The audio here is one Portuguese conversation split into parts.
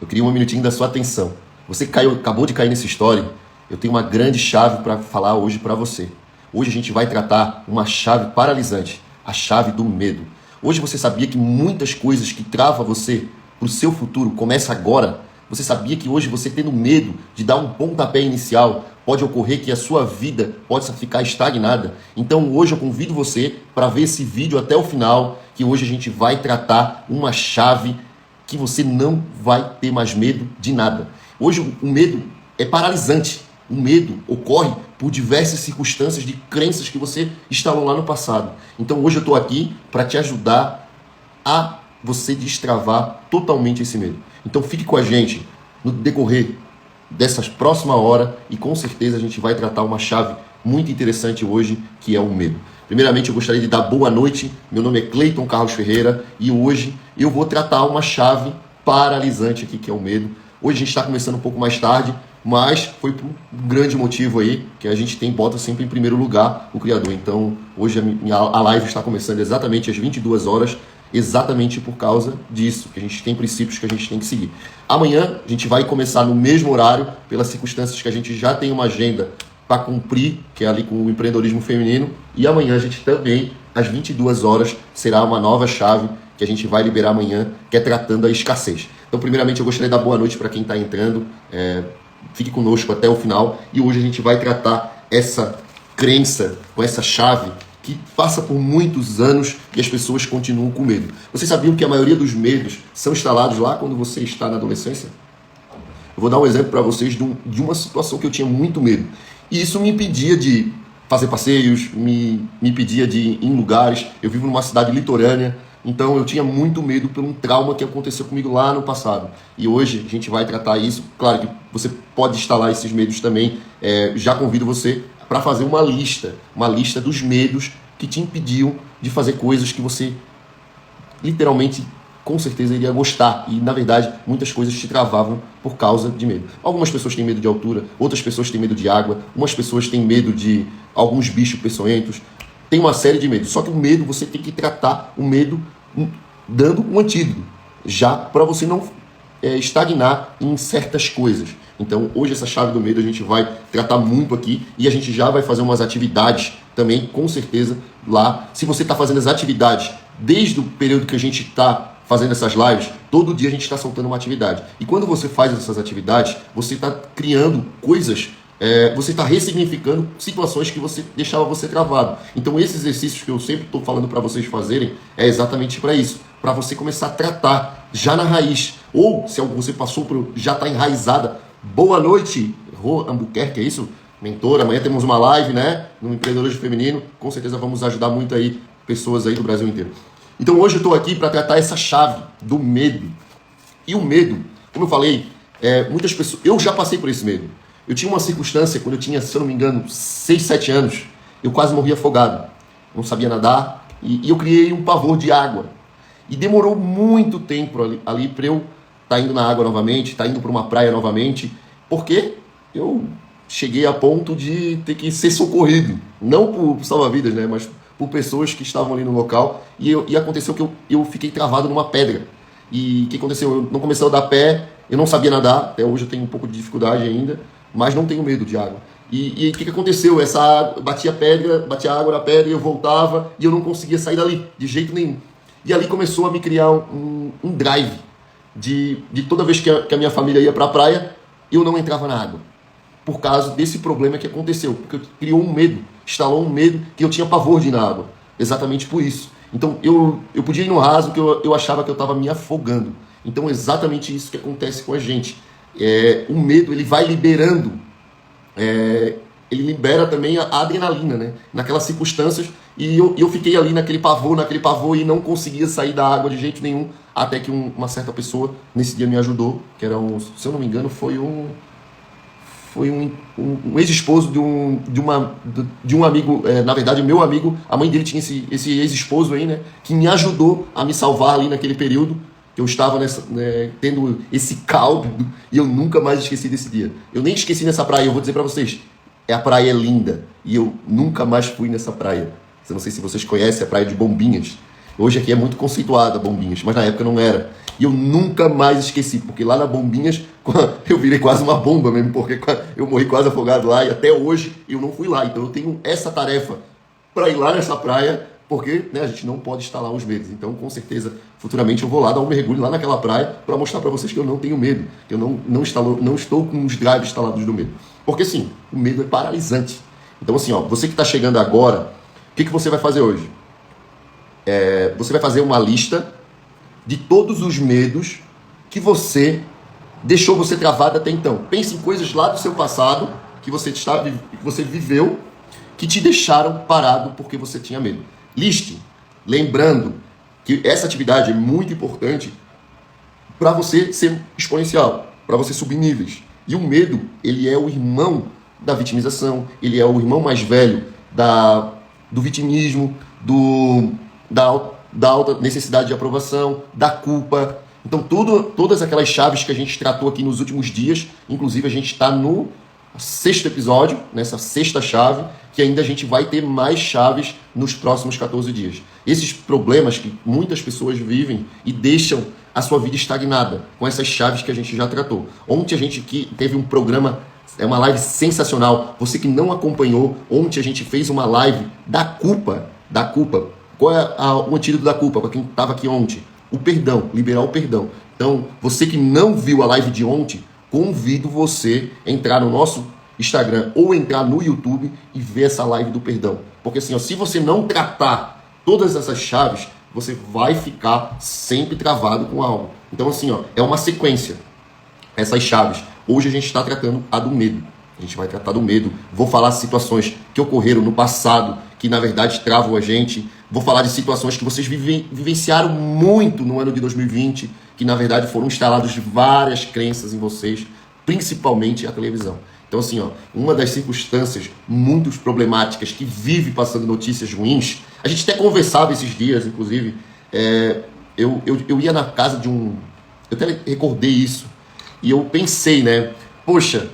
eu queria um minutinho da sua atenção. Você acabou de cair nessa história, eu tenho uma grande chave para falar hoje para você. Hoje a gente vai tratar uma chave paralisante, a chave do medo. Hoje você sabia que muitas coisas que travam você para o seu futuro começam agora? Você sabia que hoje você tendo medo de dar um pontapé inicial, pode ocorrer que a sua vida possa ficar estagnada? Então hoje eu convido você para ver esse vídeo até o final, que hoje a gente vai tratar uma chave que você não vai ter mais medo de nada. Hoje o medo é paralisante. O medo ocorre por diversas circunstâncias de crenças que você instalou lá no passado. Então hoje eu estou aqui para te ajudar a você destravar totalmente esse medo. Então fique com a gente no decorrer dessas próximas horas e com certeza a gente vai tratar uma chave muito interessante hoje, que é o medo. Primeiramente eu gostaria de dar boa noite, meu nome é Cleiton Carlos Ferreira e hoje eu vou tratar uma chave paralisante aqui, que é o medo. Hoje a gente está começando um pouco mais tarde, mas foi por um grande motivo aí, que a gente bota sempre em primeiro lugar o Criador. Então hoje a live está começando exatamente às 22 horas, exatamente por causa disso, que a gente tem princípios que a gente tem que seguir. Amanhã a gente vai começar no mesmo horário, pelas circunstâncias que a gente já tem uma agenda para cumprir, que é ali com o empreendedorismo feminino, e amanhã a gente também, às 22 horas, será uma nova chave que a gente vai liberar amanhã, que é tratando a escassez. Então, primeiramente, eu gostaria de dar boa noite para quem está entrando, fique conosco até o final, e hoje a gente vai tratar essa crença, com essa chave, que passa por muitos anos e as pessoas continuam com medo. Vocês sabiam que a maioria dos medos são instalados lá quando você está na adolescência? Eu vou dar um exemplo para vocês de uma situação que eu tinha muito medo. E isso me impedia de fazer passeios, me impedia de ir em lugares. Eu vivo numa cidade litorânea, então eu tinha muito medo por um trauma que aconteceu comigo lá no passado. E hoje a gente vai tratar isso. Claro que você pode instalar esses medos também. Já convido você para fazer uma lista dos medos que te impediam de fazer coisas que você literalmente com certeza iria gostar, e na verdade muitas coisas te travavam por causa de medo. Algumas pessoas têm medo de altura, outras pessoas têm medo de água, umas pessoas têm medo de alguns bichos peçonhentos, tem uma série de medos. Só que o medo, você tem que tratar o medo dando um antídoto, já para você não estagnar em certas coisas. Então hoje essa chave do medo a gente vai tratar muito aqui, e a gente já vai fazer umas atividades também, com certeza, lá. Se você está fazendo as atividades desde o período que a gente está fazendo essas lives, todo dia a gente está soltando uma atividade. E quando você faz essas atividades, você está criando coisas, você está ressignificando situações que deixava você travado. Então esses exercícios que eu sempre estou falando para vocês fazerem, é exatamente para isso, para você começar a tratar já na raiz. Ou se você passou por, já está enraizada. Boa noite, Rô Albuquerque, é isso? Mentora, amanhã temos uma live, né? No empreendedorismo feminino, com certeza vamos ajudar muito aí, pessoas aí do Brasil inteiro. Então hoje eu estou aqui para tratar essa chave do medo. E o medo, como eu falei, muitas pessoas... Eu já passei por esse medo. Eu tinha uma circunstância, quando eu tinha, se eu não me engano, 6, 7 anos, eu quase morri afogado. Não sabia nadar e eu criei um pavor de água. E demorou muito tempo ali para eu estar indo na água novamente, estar indo para uma praia novamente, porque eu cheguei a ponto de ter que ser socorrido. Não por salva-vidas, né? Mas por pessoas que estavam ali no local, e aconteceu que eu fiquei travado numa pedra. E o que aconteceu? Eu não comecei a dar pé, eu não sabia nadar, até hoje eu tenho um pouco de dificuldade ainda, mas não tenho medo de água. E o que aconteceu? Batia água na pedra e eu voltava, e eu não conseguia sair dali, de jeito nenhum. E ali começou a me criar um drive, de toda vez que a minha família ia para a praia, eu não entrava na água. Por causa desse problema que aconteceu, porque criou um medo, instalou um medo que eu tinha pavor de ir na água, exatamente por isso. Então eu podia ir no raso, que eu achava que eu estava me afogando. Então é exatamente isso que acontece com a gente. O medo, ele vai liberando, ele libera também a adrenalina, né? Naquelas circunstâncias, e eu fiquei ali naquele pavor e não conseguia sair da água de jeito nenhum, até que uma certa pessoa nesse dia me ajudou, que era se eu não me engano, foi um ex-esposo de um amigo, na verdade, meu amigo, a mãe dele tinha esse ex-esposo aí, né, que me ajudou a me salvar ali naquele período, que eu estava tendo esse caldo, e eu nunca mais esqueci desse dia. Eu nem esqueci nessa praia, eu vou dizer para vocês, a praia é linda, e eu nunca mais fui nessa praia. Eu não sei se vocês conhecem a praia de Bombinhas. Hoje aqui é muito conceituada Bombinhas, mas na época não era. E eu nunca mais esqueci, porque lá na Bombinhas eu virei quase uma bomba mesmo, porque eu morri quase afogado lá e até hoje eu não fui lá. Então eu tenho essa tarefa para ir lá nessa praia, porque né, a gente não pode instalar os medos. Então com certeza futuramente eu vou lá dar um mergulho lá naquela praia para mostrar para vocês que eu não tenho medo, que eu não estou com os drives instalados do medo. Porque sim, o medo é paralisante. Então assim, ó, você que está chegando agora, o que você vai fazer hoje? Você vai fazer uma lista de todos os medos que você deixou você travado até então. Pense em coisas lá do seu passado que você viveu, que te deixaram parado porque você tinha medo. Liste, lembrando que essa atividade é muito importante para você ser exponencial, para você subir níveis. E o medo, ele é o irmão da vitimização, ele é o irmão mais velho do vitimismo, da alta necessidade de aprovação, da culpa. Então todas aquelas chaves que a gente tratou aqui nos últimos dias, inclusive a gente está no 6º episódio, nessa 6ª chave, que ainda a gente vai ter mais chaves nos próximos 14 dias. Esses problemas que muitas pessoas vivem e deixam a sua vida estagnada, com essas chaves que a gente já tratou. Ontem a gente teve um programa, uma live sensacional. Você que não acompanhou, ontem a gente fez uma live da culpa. Qual é o antídoto da culpa, para quem estava aqui ontem? O perdão, liberar o perdão. Então, você que não viu a live de ontem, convido você a entrar no nosso Instagram ou entrar no YouTube e ver essa live do perdão. Porque assim, ó, se você não tratar todas essas chaves, você vai ficar sempre travado com algo. Então assim, ó, é uma sequência. Essas chaves. Hoje a gente está tratando a do medo. A gente vai tratar do medo. Vou falar de situações que ocorreram no passado, que na verdade travam a gente. Vou falar de situações que vocês vivenciaram muito no ano de 2020, que na verdade foram instaladas várias crenças em vocês, principalmente a televisão. Então assim, ó, uma das circunstâncias muito problemáticas que vive passando notícias ruins, a gente até conversava esses dias, inclusive, eu ia na casa de um... Eu até recordei isso, e eu pensei, né, poxa,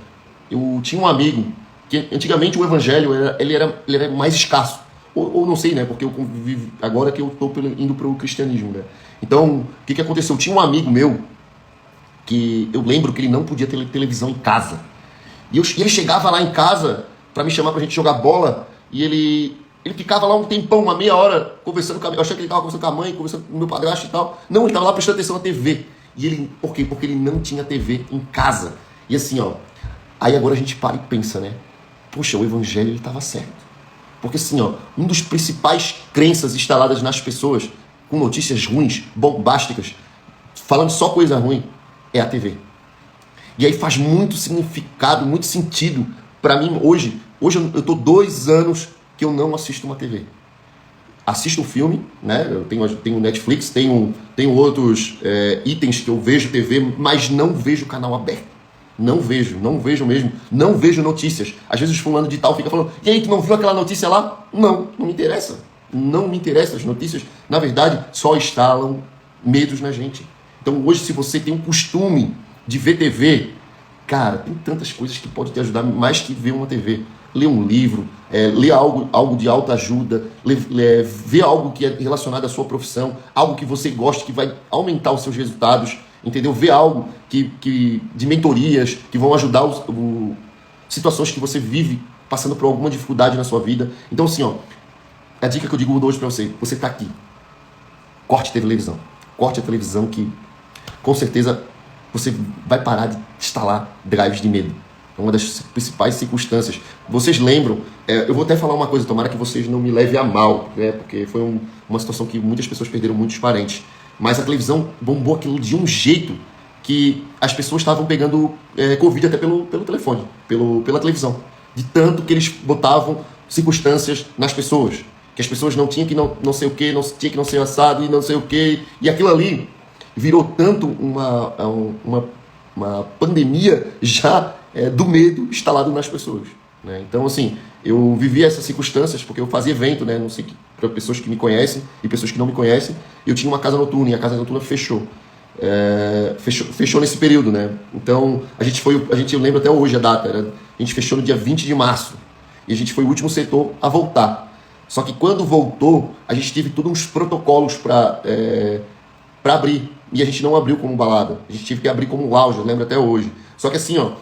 eu tinha um amigo que antigamente o evangelho ele era mais escasso. Ou não sei, né? Porque eu convivo agora que eu estou indo para o cristianismo, né? Então, o que aconteceu? Eu tinha um amigo meu que eu lembro que ele não podia ter televisão em casa. E ele chegava lá em casa para me chamar para a gente jogar bola e ele ficava lá um tempão, uma meia hora, conversando com a mãe. Eu achei que ele estava conversando com a mãe, conversando com o meu padrasto e tal. Não, ele estava lá prestando atenção na TV. E ele, por quê? Porque ele não tinha TV em casa. E assim, ó, aí agora a gente para e pensa, né? Poxa, o evangelho ele estava certo. Porque assim, ó, um dos principais crenças instaladas nas pessoas com notícias ruins, bombásticas, falando só coisa ruim, é a TV. E aí faz muito significado, muito sentido para mim hoje. Hoje eu estou 2 anos que eu não assisto uma TV. Assisto um filme, né? Eu tenho Netflix, tenho outros itens que eu vejo TV, mas não vejo canal aberto. Não vejo mesmo. Não vejo notícias. Às vezes o fulano de tal fica falando, e aí, tu não viu aquela notícia lá? Não me interessa. Não me interessa. As notícias, na verdade, só instalam medos na gente. Então hoje, se você tem um costume de ver TV, cara, tem tantas coisas que podem te ajudar mais que ver uma TV. Ler um livro, ler algo de autoajuda, ver algo que é relacionado à sua profissão, algo que você gosta, que vai aumentar os seus resultados, entendeu? Ver algo de mentorias que vão ajudar situações que você vive passando por alguma dificuldade na sua vida. Então assim, ó, a dica que eu digo hoje pra você tá aqui. Corte a televisão. Corte a televisão que com certeza você vai parar de instalar drives de medo. É uma das principais circunstâncias. Vocês lembram, eu vou até falar uma coisa, tomara que vocês não me levem a mal, né? Porque foi uma situação que muitas pessoas perderam muitos parentes. Mas a televisão bombou aquilo de um jeito que as pessoas estavam pegando Covid até pelo telefone, pela televisão. De tanto que eles botavam circunstâncias nas pessoas. Que as pessoas não tinham que não sei o que, não tinha que não ser assado e não sei o que. E aquilo ali virou tanto uma pandemia já do medo instalado nas pessoas, né? Então, assim, eu vivi essas circunstâncias porque eu fazia evento, né? Não sei, para pessoas que me conhecem e pessoas que não me conhecem. Eu tinha uma casa noturna e a casa noturna fechou. Fechou nesse período, né? Então, eu lembro até hoje a data, a gente fechou no dia 20 de março e a gente foi o último setor a voltar. Só que quando voltou, a gente teve todos uns protocolos para abrir. E a gente não abriu como balada. A gente teve que abrir como lounge, eu lembro até hoje. Só que assim, ó,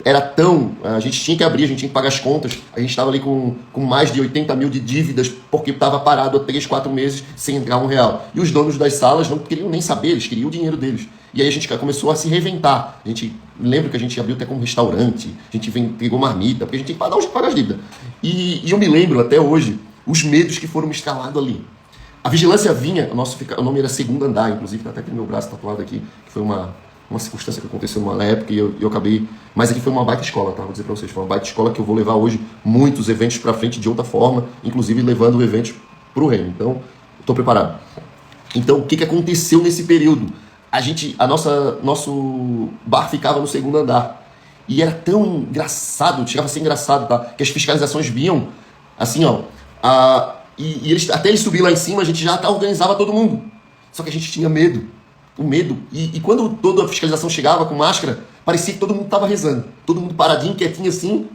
era tão... A gente tinha que abrir, a gente tinha que pagar as contas. A gente estava ali com mais de 80 mil de dívidas, porque estava parado há 3, 4 meses sem entrar R$1. E os donos das salas não queriam nem saber, eles queriam o dinheiro deles. E aí a gente começou a se reinventar. A gente lembra que a gente abriu até como restaurante, a gente pegou marmita, porque a gente tinha que pagar as dívidas. E eu me lembro até hoje os medos que foram me estralados ali. A vigilância vinha, o nome era Segundo Andar, inclusive, tá até aqui no meu braço tatuado aqui, que foi uma circunstância que aconteceu numa época e eu acabei... Mas aqui foi uma baita escola, tá? Vou dizer pra vocês, foi uma baita escola que eu vou levar hoje muitos eventos pra frente de outra forma, inclusive levando eventos pro reino. Então, estou preparado. Então, o que aconteceu nesse período? Nosso bar ficava no segundo andar. E era tão engraçado, chegava a ser engraçado, tá? Que as fiscalizações vinham, assim, ó... E até eles subir lá em cima, a gente já organizava todo mundo. Só que a gente tinha medo. O medo. E quando toda a fiscalização chegava com máscara, parecia que todo mundo estava rezando. Todo mundo paradinho, quietinho assim.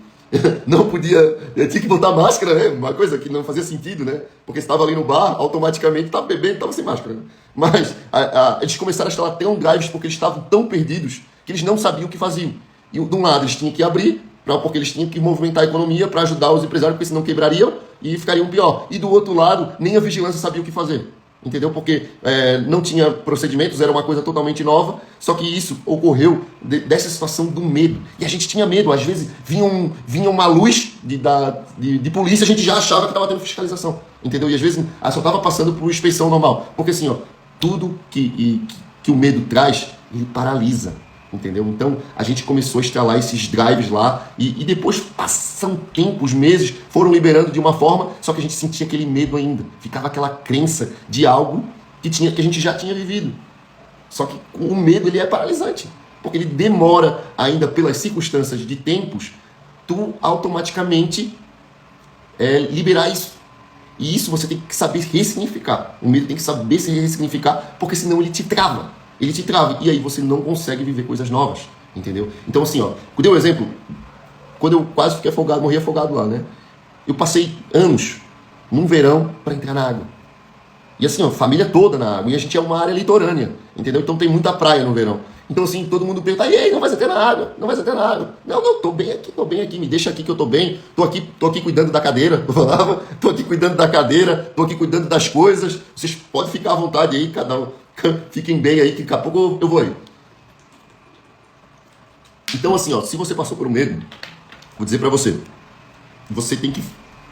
Não podia... Tinha que botar máscara, né? Uma coisa que não fazia sentido, né? Porque você estava ali no bar, automaticamente estava bebendo, estava sem máscara. Né? Mas eles começaram a instalar tão drives porque eles estavam tão perdidos que eles não sabiam o que faziam. E de um lado eles tinham que abrir, porque eles tinham que movimentar a economia para ajudar os empresários, porque senão quebrariam e ficariam pior. E do outro lado, nem a vigilância sabia o que fazer. Entendeu? Porque não tinha procedimentos, era uma coisa totalmente nova, só que isso ocorreu dessa situação do medo. E a gente tinha medo, às vezes vinha uma luz de polícia, a gente já achava que estava tendo fiscalização. Entendeu? E às vezes só estava passando por inspeção normal. Porque assim, ó, tudo que o medo traz, ele paralisa. Entendeu? Então a gente começou a instalar esses drives lá e depois passam tempos, meses, foram liberando de uma forma, só que a gente sentia aquele medo ainda, ficava aquela crença de algo que a gente já tinha vivido. Só que o medo ele é paralisante, porque ele demora ainda pelas circunstâncias de tempos, tu automaticamente liberar isso. E isso você tem que saber ressignificar. O medo tem que saber se ressignificar, porque senão ele te trava. Ele te trava, e aí você não consegue viver coisas novas, entendeu? Então assim, ó, eu dei um exemplo, quando eu quase fiquei afogado, morri afogado lá, né? Eu passei anos, num verão, para entrar na água. E assim, ó, família toda na água, e a gente é uma área litorânea, entendeu? Então tem muita praia no verão. Então assim, todo mundo pergunta, e aí, não vai entrar na água? Não vai entrar na água? Não, tô bem aqui, me deixa aqui que eu tô bem, tô aqui cuidando da cadeira, eu falava, tô aqui cuidando da cadeira, tô aqui cuidando das coisas, vocês podem ficar à vontade aí, cada um. Fiquem bem aí, que daqui a pouco eu vou aí. Então assim, ó, se você passou por um medo, vou dizer pra você, você tem que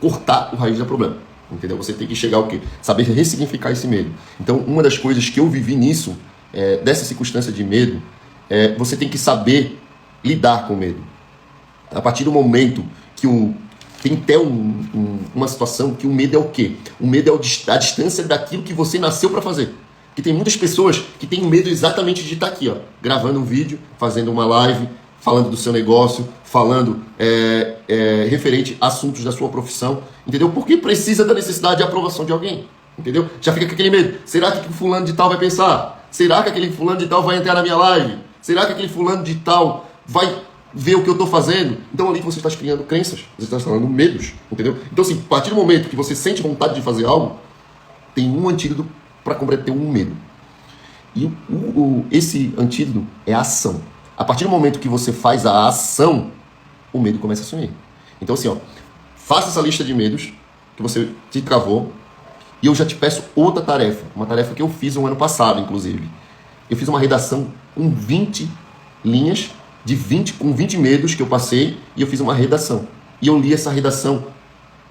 cortar o raiz do problema, entendeu? Você tem que chegar ao quê? Saber ressignificar esse medo. Então uma das coisas que eu vivi nisso, dessa circunstância de medo, você tem que saber lidar com o medo. A partir do momento que tem até uma situação que o medo é o quê? O medo é a distância daquilo que você nasceu para fazer. Que tem muitas pessoas que têm medo exatamente de estar aqui, ó, gravando um vídeo, fazendo uma live, falando do seu negócio, falando referente a assuntos da sua profissão, entendeu? Porque precisa da necessidade de aprovação de alguém, entendeu? Já fica com aquele medo. Será que o fulano de tal vai pensar? Será que aquele fulano de tal vai entrar na minha live? Será que aquele fulano de tal vai ver o que eu estou fazendo? Então ali você está criando crenças, você está falando medos, entendeu? Então assim, a partir do momento que você sente vontade de fazer algo, tem um antídoto para combater um medo. E esse antídoto é a ação. A partir do momento que você faz a ação, o medo começa a sumir. Então assim, ó, faça essa lista de medos que você te travou e eu já te peço outra tarefa, uma tarefa que eu fiz no ano passado, inclusive. Eu fiz uma redação com 20 linhas, com 20 medos que eu passei e eu fiz uma redação. E eu li essa redação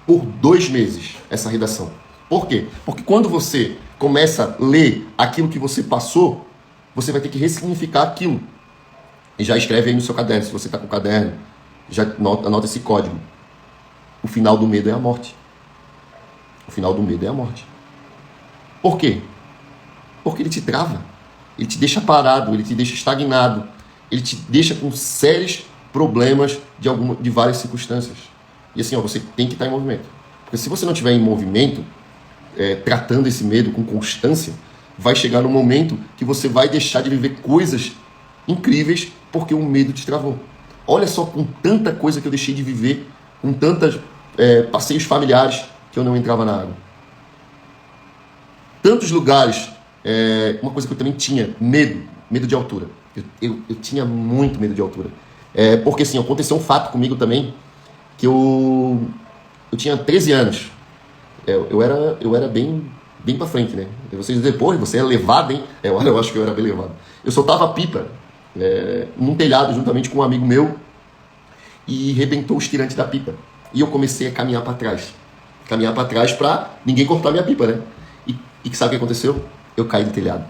por 2 meses, essa redação. Por quê? Porque quando você começa a ler aquilo que você passou, você vai ter que ressignificar aquilo. E já escreve aí no seu caderno, se você está com o caderno, já anota esse código. O final do medo é a morte. O final do medo é a morte. Por quê? Porque ele te trava, ele te deixa parado, ele te deixa estagnado, ele te deixa com sérios problemas de várias circunstâncias. E assim, ó, você tem que estar em movimento. Porque se você não estiver em movimento, tratando esse medo com constância, vai chegar no momento que você vai deixar de viver coisas incríveis porque o medo te travou. Olha só, com tanta coisa que eu deixei de viver, com tantos passeios familiares, que eu não entrava na água. Tantos lugares, uma coisa que eu também tinha, medo de altura. Eu tinha muito medo de altura. Porque assim, aconteceu um fato comigo também, que eu tinha 13 anos. Eu era bem pra frente, né? E vocês depois, você é levado, hein? Olha, eu acho que eu era bem levado. Eu soltava pipa num telhado juntamente com um amigo meu e rebentou os tirantes da pipa. E eu comecei a caminhar para trás. Caminhar para trás pra ninguém cortar minha pipa, né? E sabe o que aconteceu? Eu caí do telhado.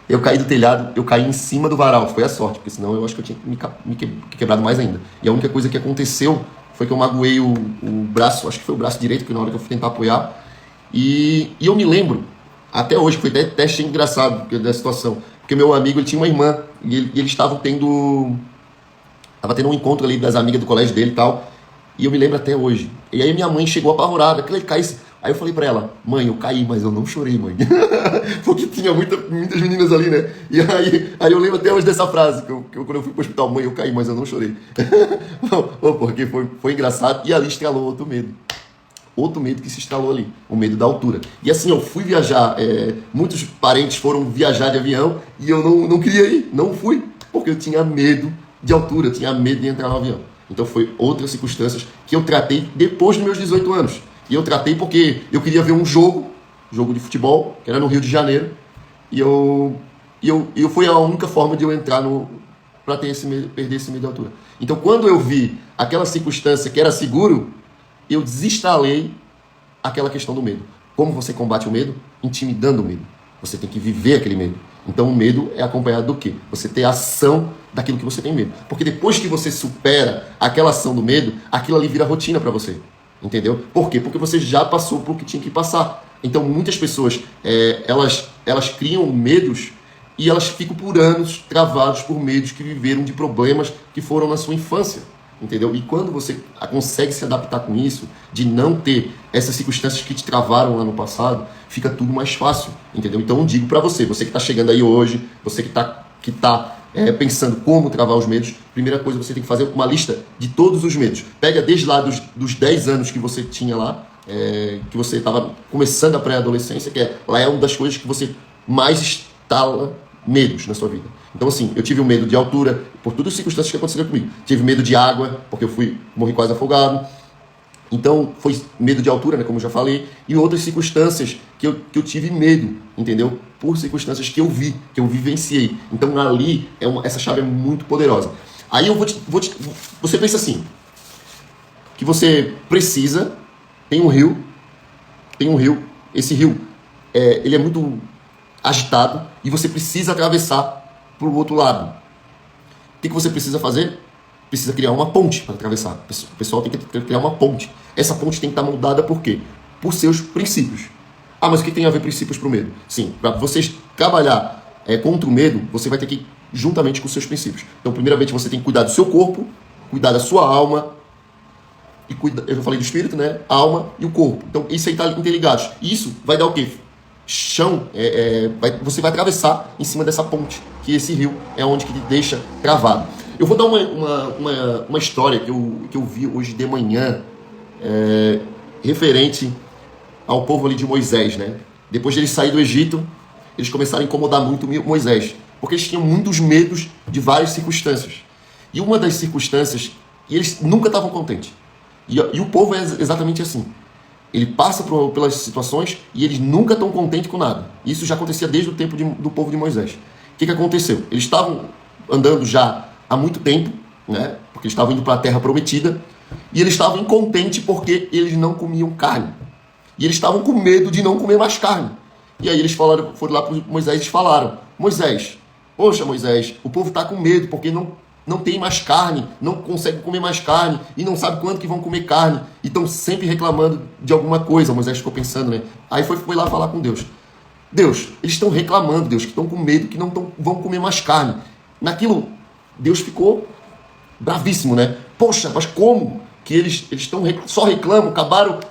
Eu caí em cima do varal. Foi a sorte, porque senão eu acho que eu tinha me quebrado mais ainda. E a única coisa que aconteceu foi que eu magoei o braço, acho que foi o braço direito, que na hora que eu fui tentar apoiar. E eu me lembro, até hoje, foi até teste engraçado da situação. Porque meu amigo, ele tinha uma irmã, e eles estavam tendo um encontro ali das amigas do colégio dele e tal. E eu me lembro até hoje. E aí minha mãe chegou apavorada, que ele caísse. Aí eu falei pra ela, mãe, eu caí, mas eu não chorei, mãe. Porque tinha muitas meninas ali, né? E aí eu lembro até hoje dessa frase, que quando eu fui pro hospital, mãe, eu caí, mas eu não chorei. Porque foi engraçado. E ali estralou outro medo. Outro medo que se instalou ali, o medo da altura. E assim, eu fui viajar, muitos parentes foram viajar de avião e eu não queria ir, não fui, porque eu tinha medo de altura, eu tinha medo de entrar no avião. Então foi outras circunstâncias que eu tratei depois dos meus 18 anos. E eu tratei porque eu queria ver um jogo de futebol, que era no Rio de Janeiro, e eu foi a única forma de eu entrar para perder esse medo de altura. Então quando eu vi aquela circunstância que era seguro, eu desinstalei aquela questão do medo. Como você combate o medo? Intimidando o medo. Você tem que viver aquele medo. Então o medo é acompanhado do quê? Você ter ação daquilo que você tem medo. Porque depois que você supera aquela ação do medo, aquilo ali vira rotina para você. Entendeu? Por quê? Porque você já passou por o que tinha que passar. Então muitas pessoas, elas criam medos e elas ficam por anos travados por medos que viveram de problemas que foram na sua infância. Entendeu? E quando você consegue se adaptar com isso, de não ter essas circunstâncias que te travaram lá no passado, fica tudo mais fácil, entendeu? Então eu digo pra você que está chegando aí hoje, você que tá pensando como travar os medos, primeira coisa, você tem que fazer uma lista de todos os medos. Pega desde lá dos 10 anos que você tinha lá, que você estava começando a pré-adolescência, lá é uma das coisas que você mais instala medos na sua vida. Então assim, eu tive um medo de altura, por todas as circunstâncias que aconteceram comigo. Tive medo de água, porque eu morri quase afogado. Então foi medo de altura, né, como eu já falei. E outras circunstâncias que eu tive medo, entendeu? Por circunstâncias que eu vivenciei. Então ali, essa chave é muito poderosa. Aí eu você pensa assim, que você precisa, tem um rio, esse rio, ele é muito agitado e você precisa atravessar para o outro lado. O que você precisa fazer? Precisa criar uma ponte para atravessar. O pessoal tem que criar uma ponte. Essa ponte tem que estar moldada por quê? Por seus princípios. Ah, mas o que tem a ver princípios para o medo? Sim, para vocês trabalhar contra o medo, você vai ter que ir juntamente com os seus princípios. Então, primeiramente, você tem que cuidar do seu corpo, cuidar da sua alma, e eu já falei do espírito, né? A alma e o corpo. Então, isso aí está interligados. Isso vai dar o quê? Chão, você vai atravessar em cima dessa ponte, que esse rio é onde que te deixa travado. Eu vou dar uma história que eu vi hoje de manhã, referente ao povo ali de Moisés, né? Depois de eles saírem do Egito, eles começaram a incomodar muito Moisés, porque eles tinham muitos medos de várias circunstâncias. E uma das circunstâncias, e eles nunca estavam contentes. E o povo é exatamente assim. Ele passa pelas situações e eles nunca estão contentes com nada. Isso já acontecia desde o tempo do povo de Moisés. O que aconteceu? Eles estavam andando já há muito tempo, né? Porque eles estavam indo para a terra prometida, e eles estavam incontentes porque eles não comiam carne. E eles estavam com medo de não comer mais carne. E aí eles foram lá para Moisés e falaram: Moisés, poxa Moisés, o povo está com medo porque não tem mais carne, não consegue comer mais carne e não sabe quando que vão comer carne e estão sempre reclamando de alguma coisa. Moisés ficou pensando, né? Aí foi lá falar com Deus. Deus, eles estão reclamando, Deus, que estão com medo que vão comer mais carne. Naquilo, Deus ficou bravíssimo, né? Poxa, mas como que eles só reclamam,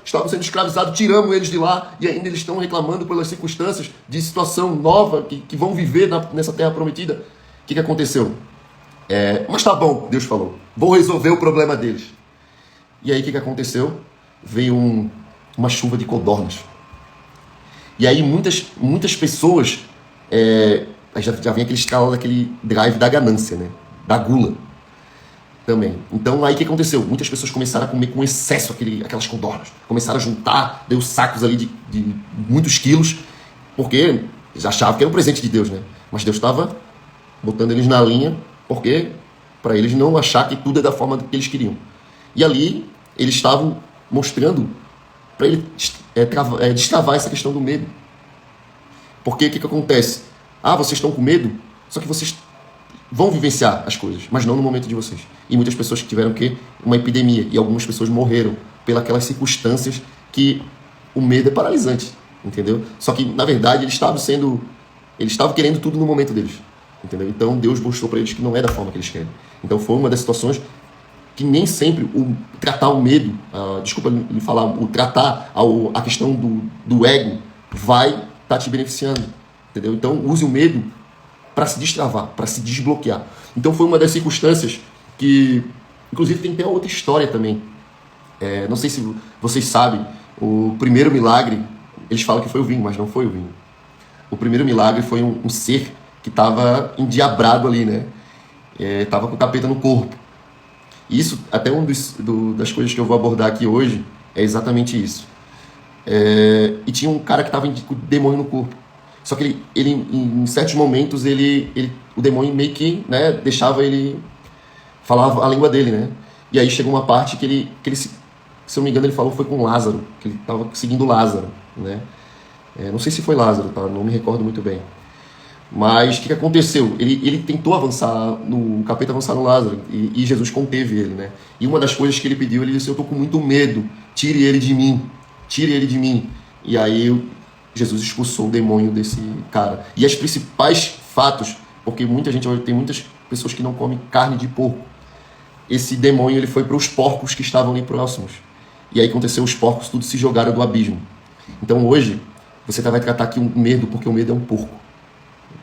estavam sendo escravizados, tiramos eles de lá e ainda eles estão reclamando pelas circunstâncias de situação nova que vão viver nessa terra prometida? O que aconteceu? Mas tá bom, Deus falou, vou resolver o problema deles. E aí o que aconteceu? Veio um uma chuva de codornas. E aí muitas pessoas, aí já vem aquele escala daquele drive da ganância, né? Da gula também. Então aí o que aconteceu? Muitas pessoas começaram a comer com excesso aquelas codornas. Começaram a juntar, deu sacos ali de muitos quilos, porque eles achavam que era um presente de Deus, né? Mas Deus estava botando eles na linha, porque para eles não achar que tudo é da forma que eles queriam. E ali eles estavam mostrando para ele destravar essa questão do medo. Porque o que acontece? Vocês estão com medo, só que vocês vão vivenciar as coisas, mas não no momento de vocês. E muitas pessoas que tiveram uma epidemia, e algumas pessoas morreram pelas circunstâncias que o medo é paralisante, entendeu? Só que, na verdade, eles estavam querendo tudo no momento deles, entendeu? Então, Deus mostrou para eles que não é da forma que eles querem. Então, foi uma das situações que nem sempre tratar o medo, desculpa lhe falar, tratar a questão do ego vai estar te beneficiando, entendeu? Então, use o medo para se destravar, para se desbloquear. Então, foi uma das circunstâncias que, inclusive, tem até outra história também. Não sei se vocês sabem, o primeiro milagre, eles falam que foi o vinho, mas não foi o vinho. O primeiro milagre foi um ser que estava endiabrado ali, né? Estava com o capeta no corpo. Isso, até das coisas que eu vou abordar aqui hoje, é exatamente isso. E tinha um cara que estava com o demônio no corpo. Só que ele em certos momentos, o demônio meio que, né, deixava ele falar a língua dele, né? E aí chegou uma parte que ele se eu não me engano, ele falou foi com Lázaro, que ele estava seguindo Lázaro, né? Não sei se foi Lázaro, tá? Não me recordo muito bem. Mas o que aconteceu? Ele tentou avançar, o capeta avançar no Lázaro, e Jesus conteve ele, né? E uma das coisas que ele pediu, ele disse, eu estou com muito medo, tire ele de mim. E aí Jesus expulsou o demônio desse cara. E os principais fatos, porque tem muitas pessoas que não comem carne de porco. Esse demônio ele foi para os porcos que estavam ali próximos. E aí aconteceu, os porcos tudo se jogaram do abismo. Então hoje, você vai tratar aqui um medo, porque o medo é um porco.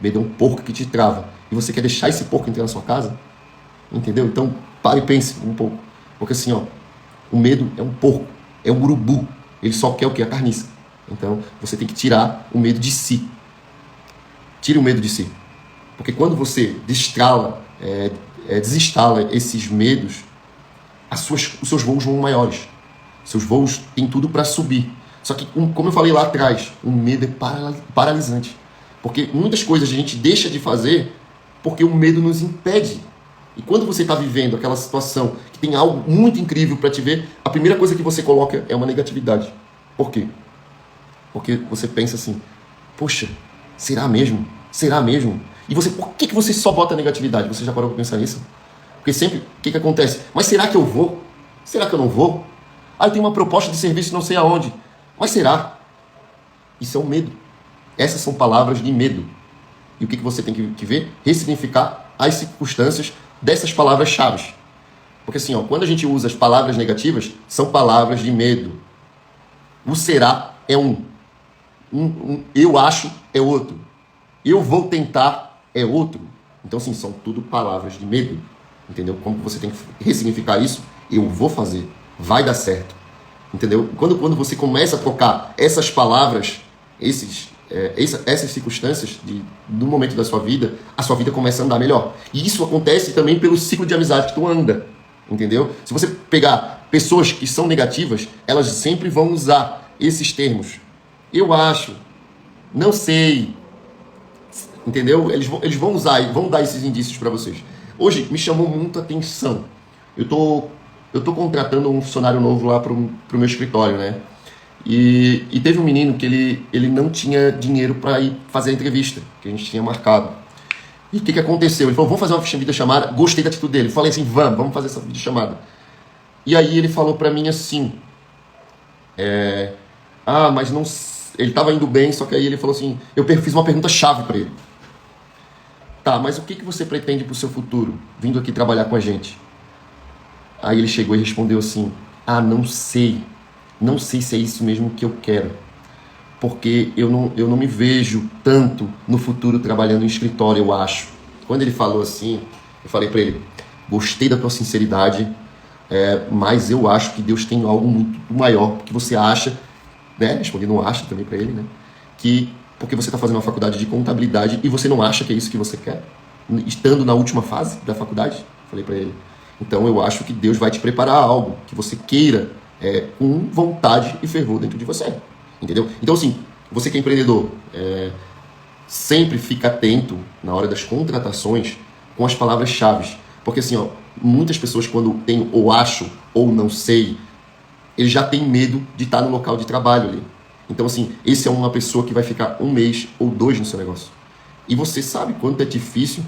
O medo é um porco que te trava. E você quer deixar esse porco entrar na sua casa? Entendeu? Então, pare e pense um pouco. Porque assim, o medo é um porco, é um urubu. Ele só quer o quê? A carniça. Então, você tem que tirar o medo de si. Tire o medo de si. Porque quando você desinstala esses medos, os seus voos vão maiores. Seus voos têm tudo para subir. Só que, como eu falei lá atrás, o medo é paralisante. Porque muitas coisas a gente deixa de fazer porque o medo nos impede. E quando você está vivendo aquela situação que tem algo muito incrível para te ver, a primeira coisa que você coloca é uma negatividade. Por quê? Porque você pensa assim, poxa, será mesmo? Será mesmo? E por que você só bota negatividade? Você já parou para pensar nisso? Porque sempre, o que acontece? Mas será que eu vou? Será que eu não vou? Eu tenho uma proposta de serviço não sei aonde. Mas será? Isso é um medo. Essas são palavras de medo. E o que você tem que ver? Ressignificar as circunstâncias dessas palavras-chave. Porque assim, quando a gente usa as palavras negativas, são palavras de medo. O será é eu acho é outro. Eu vou tentar é outro. Então, assim, são tudo palavras de medo. Entendeu? Como você tem que ressignificar isso? Eu vou fazer. Vai dar certo. Entendeu? Quando você começa a trocar essas palavras, essas circunstâncias do momento da sua vida, a sua vida começa a andar melhor. E isso acontece também pelo ciclo de amizade que tu anda. Entendeu? Se você pegar pessoas que são negativas, elas sempre vão usar esses termos. Eu acho, não sei, entendeu? Eles vão usar e vão dar esses indícios para vocês. Hoje me chamou muito a atenção. Eu tô contratando um funcionário novo lá pro meu escritório, né? E teve um menino que ele não tinha dinheiro para ir fazer a entrevista que a gente tinha marcado. E o que aconteceu? Ele falou, vamos fazer uma videochamada. Gostei da atitude dele. Falei assim, vamos fazer essa videochamada. E aí ele falou para mim assim, mas não... Ele estava indo bem, só que aí ele falou assim, eu fiz uma pergunta-chave para ele. Tá, mas o que você pretende para o seu futuro, vindo aqui trabalhar com a gente? Aí ele chegou e respondeu assim, não sei. Não sei se é isso mesmo que eu quero. Porque eu não me vejo tanto no futuro trabalhando em escritório, eu acho. Quando ele falou assim, eu falei para ele, gostei da tua sinceridade, mas eu acho que Deus tem algo muito maior, porque você acha né? Respondi não acho também para ele, né? Que porque você está fazendo uma faculdade de contabilidade e você não acha que é isso que você quer, estando na última fase da faculdade, falei para ele. Então eu acho que Deus vai te preparar algo que você queira com vontade e fervor dentro de você, entendeu? Então assim, você que é empreendedor, sempre fica atento na hora das contratações com as palavras-chave, porque assim, ó, muitas pessoas quando tem ou acho ou não sei, ele já tem medo de estar no local de trabalho ali. Então assim, esse é uma pessoa que vai ficar 1 mês ou 2 no seu negócio. E você sabe quanto é difícil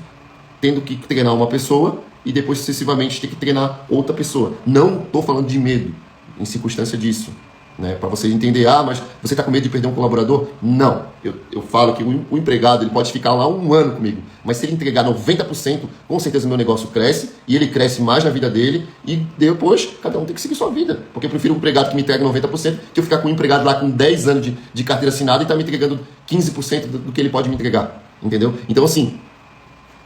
tendo que treinar uma pessoa e depois sucessivamente ter que treinar outra pessoa. Não estou falando de medo em circunstância disso, né? Para você entender, mas você está com medo de perder um colaborador? Não. Eu falo que o empregado ele pode ficar lá 1 ano comigo, mas se ele entregar 90%, com certeza o meu negócio cresce e ele cresce mais na vida dele e depois cada um tem que seguir sua vida. Porque eu prefiro um empregado que me entrega 90% que eu ficar com um empregado lá com 10 anos de carteira assinada e está me entregando 15% do que ele pode me entregar. Entendeu? Então assim,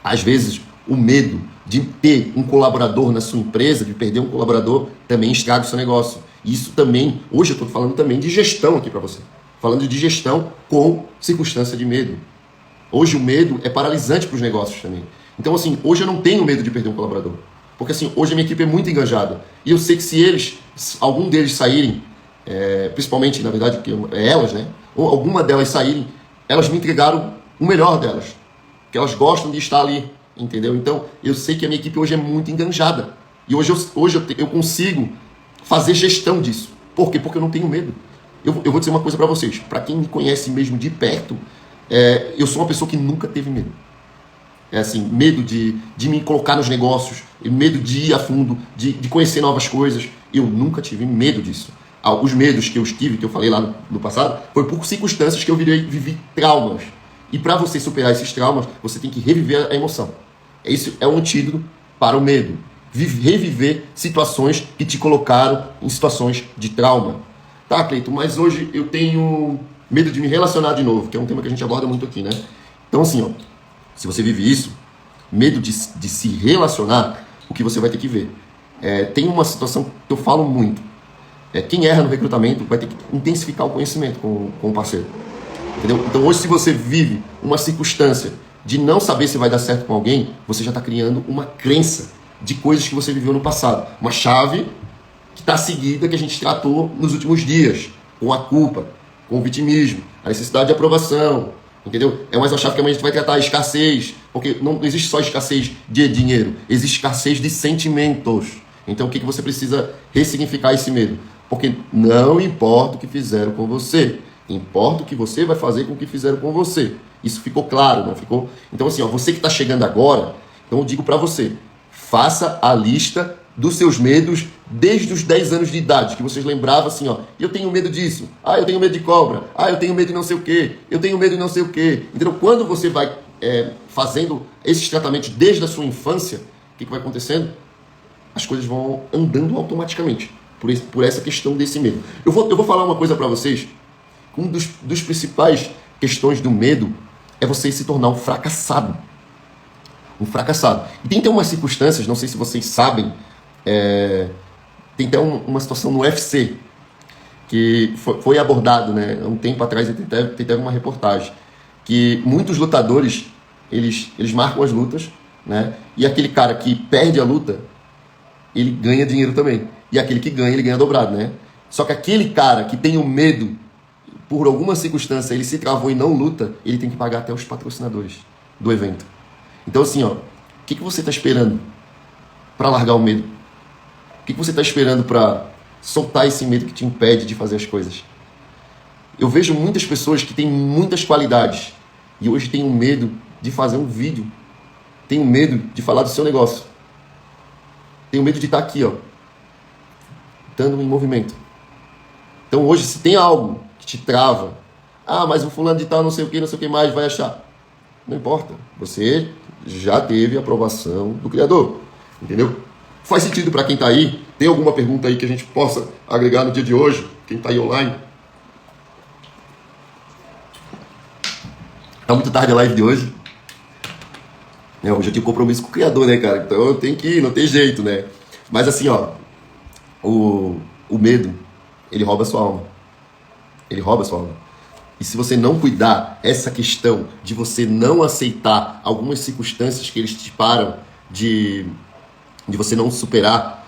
às vezes o medo de ter um colaborador na sua empresa, de perder um colaborador, também estraga o seu negócio. Isso também, hoje eu estou falando também de gestão aqui para você. Falando de gestão com circunstância de medo. Hoje o medo é paralisante para os negócios também. Então assim, hoje eu não tenho medo de perder um colaborador. Porque assim, hoje a minha equipe é muito engajada. E eu sei que se algum deles saírem, principalmente, na verdade, elas, né? Ou alguma delas saírem, elas me entregaram o melhor delas. Que elas gostam de estar ali. Entendeu? Então, eu sei que a minha equipe hoje é muito enganjada. E hoje eu consigo fazer gestão disso. Por quê? Porque eu não tenho medo. Eu vou dizer uma coisa para vocês. Para quem me conhece mesmo de perto, eu sou uma pessoa que nunca teve medo. Assim, medo de me colocar nos negócios, medo de ir a fundo, de conhecer novas coisas. Eu nunca tive medo disso. Os medos que eu tive, que eu falei lá no passado, foi por circunstâncias que eu vivi traumas. E para você superar esses traumas, você tem que reviver a emoção. Isso é um antídoto para o medo. Reviver situações que te colocaram em situações de trauma. Tá, Cleiton, mas hoje eu tenho medo de me relacionar de novo, que é um tema que a gente aborda muito aqui, né? Então assim, ó, se você vive isso, medo de se relacionar, o que você vai ter que ver? Tem uma situação que eu falo muito. Quem erra no recrutamento vai ter que intensificar o conhecimento com o parceiro. Entendeu? Então hoje, se você vive uma circunstância de não saber se vai dar certo com alguém, você já está criando uma crença de coisas que você viveu no passado. Uma chave que está seguida, que a gente tratou nos últimos dias, com a culpa, com o vitimismo, a necessidade de aprovação, entendeu? É mais uma chave que a gente vai tratar a escassez, porque não existe só escassez de dinheiro, existe escassez de sentimentos. Então o que você precisa ressignificar esse medo? Porque não importa o que fizeram com você, importa o que você vai fazer com o que fizeram com você. Isso ficou claro, não ficou? Então assim, você que está chegando agora, então eu digo para você, faça a lista dos seus medos desde os 10 anos de idade, que vocês lembravam assim, eu tenho medo disso, eu tenho medo de cobra, eu tenho medo de não sei o quê, eu tenho medo de não sei o quê. Então quando você vai fazendo esses tratamentos desde a sua infância, o que vai acontecendo? As coisas vão andando automaticamente, por essa questão desse medo. Eu vou falar uma coisa para vocês. Um dos principais questões do medo é você se tornar um fracassado. Um fracassado. E tem até umas circunstâncias, não sei se vocês sabem, tem até uma situação no UFC que foi abordado, né? Há um tempo atrás, tem uma reportagem, que muitos lutadores, eles marcam as lutas, né? E aquele cara que perde a luta, ele ganha dinheiro também. E aquele que ganha, ele ganha dobrado, né? Só que aquele cara que tem o medo, por alguma circunstância, ele se travou e não luta, ele tem que pagar até os patrocinadores do evento. Então assim, o que você está esperando para largar o medo? O que você está esperando para soltar esse medo que te impede de fazer as coisas? Eu vejo muitas pessoas que têm muitas qualidades e hoje têm um medo de fazer um vídeo, têm um medo de falar do seu negócio, têm um medo de estar aqui, estando em movimento. Então hoje, se tem algo que te trava, mas o fulano de tal não sei o que mais vai achar, não importa, você já teve a aprovação do Criador, entendeu? Faz sentido para quem está aí? Tem alguma pergunta aí que a gente possa agregar no dia de hoje? Quem está aí online? Tá muito tarde a live de hoje. Hoje eu tenho compromisso com o Criador, né, cara? Então eu tenho que ir, não tem jeito, né? Mas assim, o medo, ele rouba a sua alma. Ele rouba a sua alma. E se você não cuidar, essa questão de você não aceitar algumas circunstâncias que eles te param de você não superar,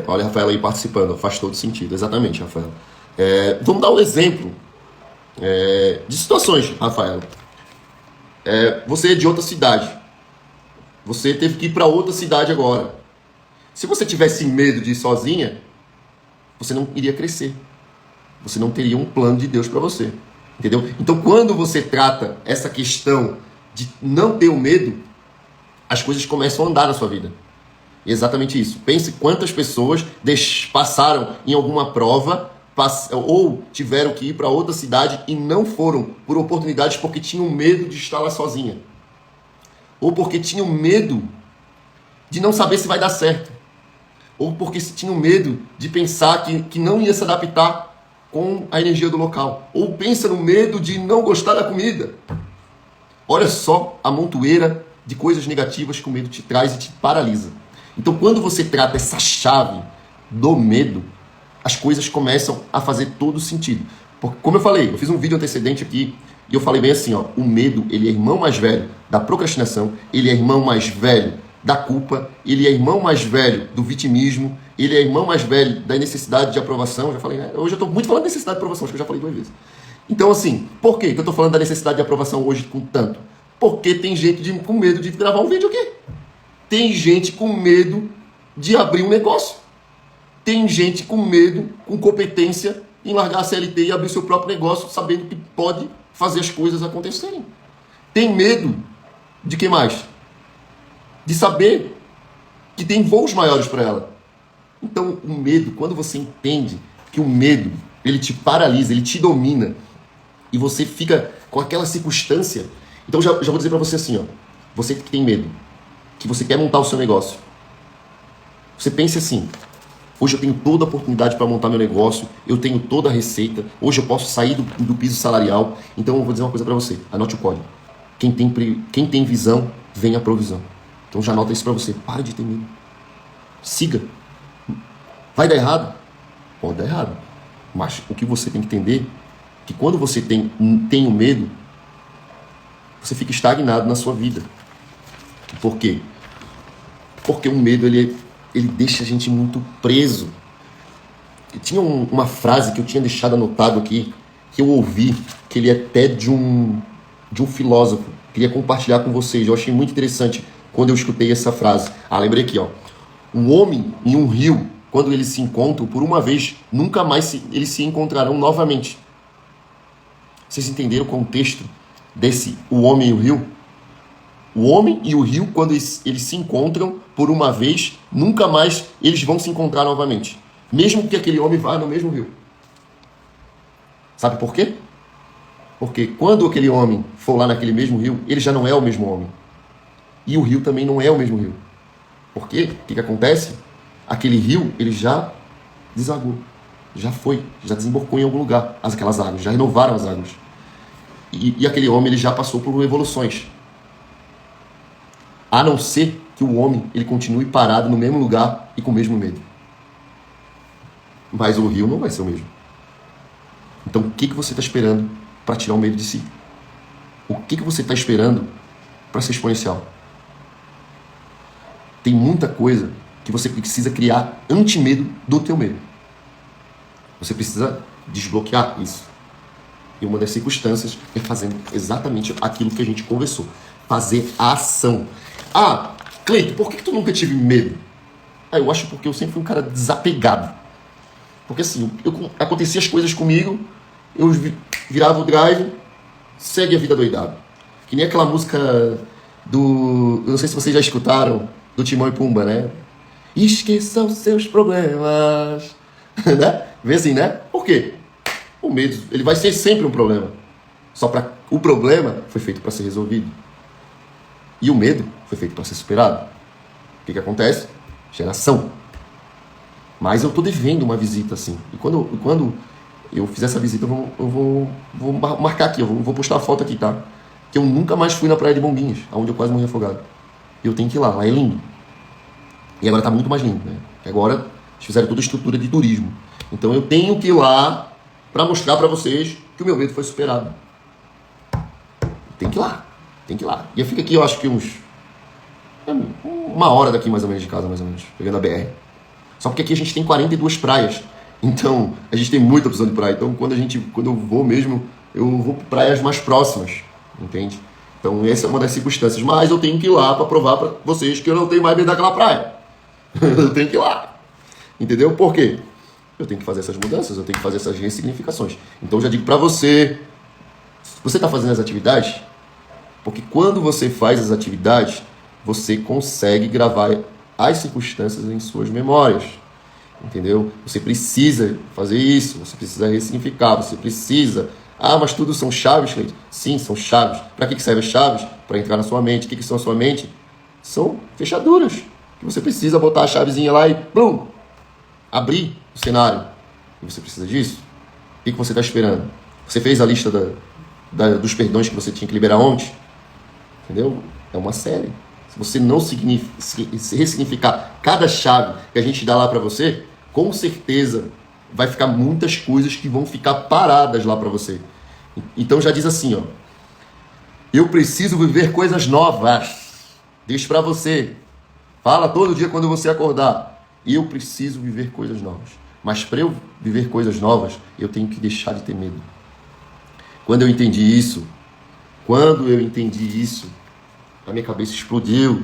olha a Rafaela aí participando, faz todo sentido, exatamente, Rafaela. Vamos dar um exemplo de situações, Rafaela. Você é de outra cidade, você teve que ir para outra cidade agora. Se você tivesse medo de ir sozinha, você não iria crescer, você não teria um plano de Deus para você. Entendeu? Então, quando você trata essa questão de não ter o medo, as coisas começam a andar na sua vida. E exatamente isso. Pense quantas pessoas passaram em alguma prova ou tiveram que ir para outra cidade e não foram por oportunidades porque tinham medo de estar lá sozinha. Ou porque tinham medo de não saber se vai dar certo. Ou porque tinham medo de pensar que não ia se adaptar com a energia do local. Ou pensa no medo de não gostar da comida. Olha só a montoeira de coisas negativas que o medo te traz e te paralisa. Então, quando você trata essa chave do medo, as coisas começam a fazer todo sentido. Porque, como eu falei, eu fiz um vídeo antecedente aqui e eu falei bem assim, ó, o medo, ele é irmão mais velho da procrastinação, ele é irmão mais velho da culpa, ele é irmão mais velho do vitimismo, ele é irmão mais velho da necessidade de aprovação. Eu já falei, hoje eu estou muito falando de necessidade de aprovação, acho que eu já falei 2 vezes. Então, assim, por que eu estou falando da necessidade de aprovação hoje com tanto? Porque tem gente com medo de gravar um vídeo aqui. Tem gente com medo de abrir um negócio. Tem gente com medo, com competência em largar a CLT e abrir seu próprio negócio, sabendo que pode fazer as coisas acontecerem. Tem medo de que mais? De saber que tem voos maiores para ela. Então, o medo, quando você entende que o medo, ele te paralisa, ele te domina, e você fica com aquela circunstância. Então, já vou dizer para você assim, ó, você que tem medo, que você quer montar o seu negócio, você pense assim, hoje eu tenho toda a oportunidade para montar meu negócio, eu tenho toda a receita, hoje eu posso sair do piso salarial. Então, eu vou dizer uma coisa para você, anote o código. Quem tem visão, vem a provisão. Então já anota isso para você. Pare de ter medo. Siga. Vai dar errado? Pode dar errado. Mas o que você tem que entender é que quando você tem o medo, você fica estagnado na sua vida. Por quê? Porque o medo, ele deixa a gente muito preso. E tinha uma frase que eu tinha deixado anotado aqui, que eu ouvi, que ele é até de um filósofo. Queria compartilhar com vocês. Eu achei muito interessante quando eu escutei essa frase. Lembrei aqui, ó. Um homem e um rio, quando eles se encontram, por uma vez, nunca mais eles se encontrarão novamente. Vocês entenderam o contexto desse o homem e o rio? O homem e o rio, quando eles se encontram por uma vez, nunca mais eles vão se encontrar novamente. Mesmo que aquele homem vá no mesmo rio. Sabe por quê? Porque quando aquele homem for lá naquele mesmo rio, ele já não é o mesmo homem. E o rio também não é o mesmo rio. Por quê? O que acontece? Aquele rio, ele já desagou. Já foi, já desembocou em algum lugar. Aquelas águas, já renovaram as águas. E aquele homem, ele já passou por evoluções. A não ser que o homem, ele continue parado no mesmo lugar e com o mesmo medo. Mas o rio não vai ser o mesmo. Então, o que você está esperando para tirar o medo de si? O que você está esperando para ser exponencial? Tem muita coisa que você precisa criar anti-medo do teu medo. Você precisa desbloquear isso. E uma das circunstâncias é fazendo exatamente aquilo que a gente conversou. Fazer a ação. Cleito, por que tu nunca tive medo? Eu acho porque eu sempre fui um cara desapegado. Porque assim, acontecia as coisas comigo, eu virava o drive, segue a vida doidado. Que nem aquela música eu não sei se vocês já escutaram, do Timão e Pumba, né? Esqueçam seus problemas. Né? Vê assim, né? Por quê? O medo, ele vai ser sempre um problema. O problema foi feito para ser resolvido. E o medo foi feito para ser superado. O que acontece? Geração. Mas eu tô devendo uma visita assim. E quando eu fizer essa visita, eu vou marcar aqui, eu vou postar a foto aqui, tá? Que eu nunca mais fui na Praia de Bombinhas, onde eu quase morri afogado. Eu tenho que ir lá é lindo. E agora tá muito mais lindo, né? Agora eles fizeram toda a estrutura de turismo. Então eu tenho que ir lá para mostrar para vocês que que o meu medo foi superado. Tem que ir lá, tem que ir lá. E eu fico aqui, eu acho que uma hora daqui mais ou menos de casa, mais ou menos, pegando a BR. Só porque aqui a gente tem 42 praias. Então, a gente tem muita opção de praia. Então, quando eu vou mesmo, eu vou para praias mais próximas, entende? Então, essa é uma das circunstâncias. Mas eu tenho que ir lá para provar para vocês que eu não tenho mais medo daquela praia. Eu tenho que ir lá. Entendeu? Por quê? Eu tenho que fazer essas mudanças, eu tenho que fazer essas ressignificações. Então, eu já digo para você está fazendo as atividades? Porque quando você faz as atividades, você consegue gravar as circunstâncias em suas memórias. Entendeu? Você precisa fazer isso, você precisa ressignificar, você precisa... Ah, mas tudo são chaves, Cleiton? Sim, são chaves. Para que servem as chaves? Para entrar na sua mente. O que são a sua mente? São fechaduras. Que você precisa botar a chavezinha lá e, plum, abrir o cenário. E você precisa disso? O que você está esperando? Você fez a lista dos perdões que você tinha que liberar ontem? Entendeu? É uma série. Se você não ressignificar cada chave que a gente dá lá para você, com certeza vai ficar muitas coisas que vão ficar paradas lá para você. Então já diz assim, ó. Eu preciso viver coisas novas. Diz para você. Fala todo dia quando você acordar. Eu preciso viver coisas novas. Mas para eu viver coisas novas, eu tenho que deixar de ter medo. Quando eu entendi isso, a minha cabeça explodiu.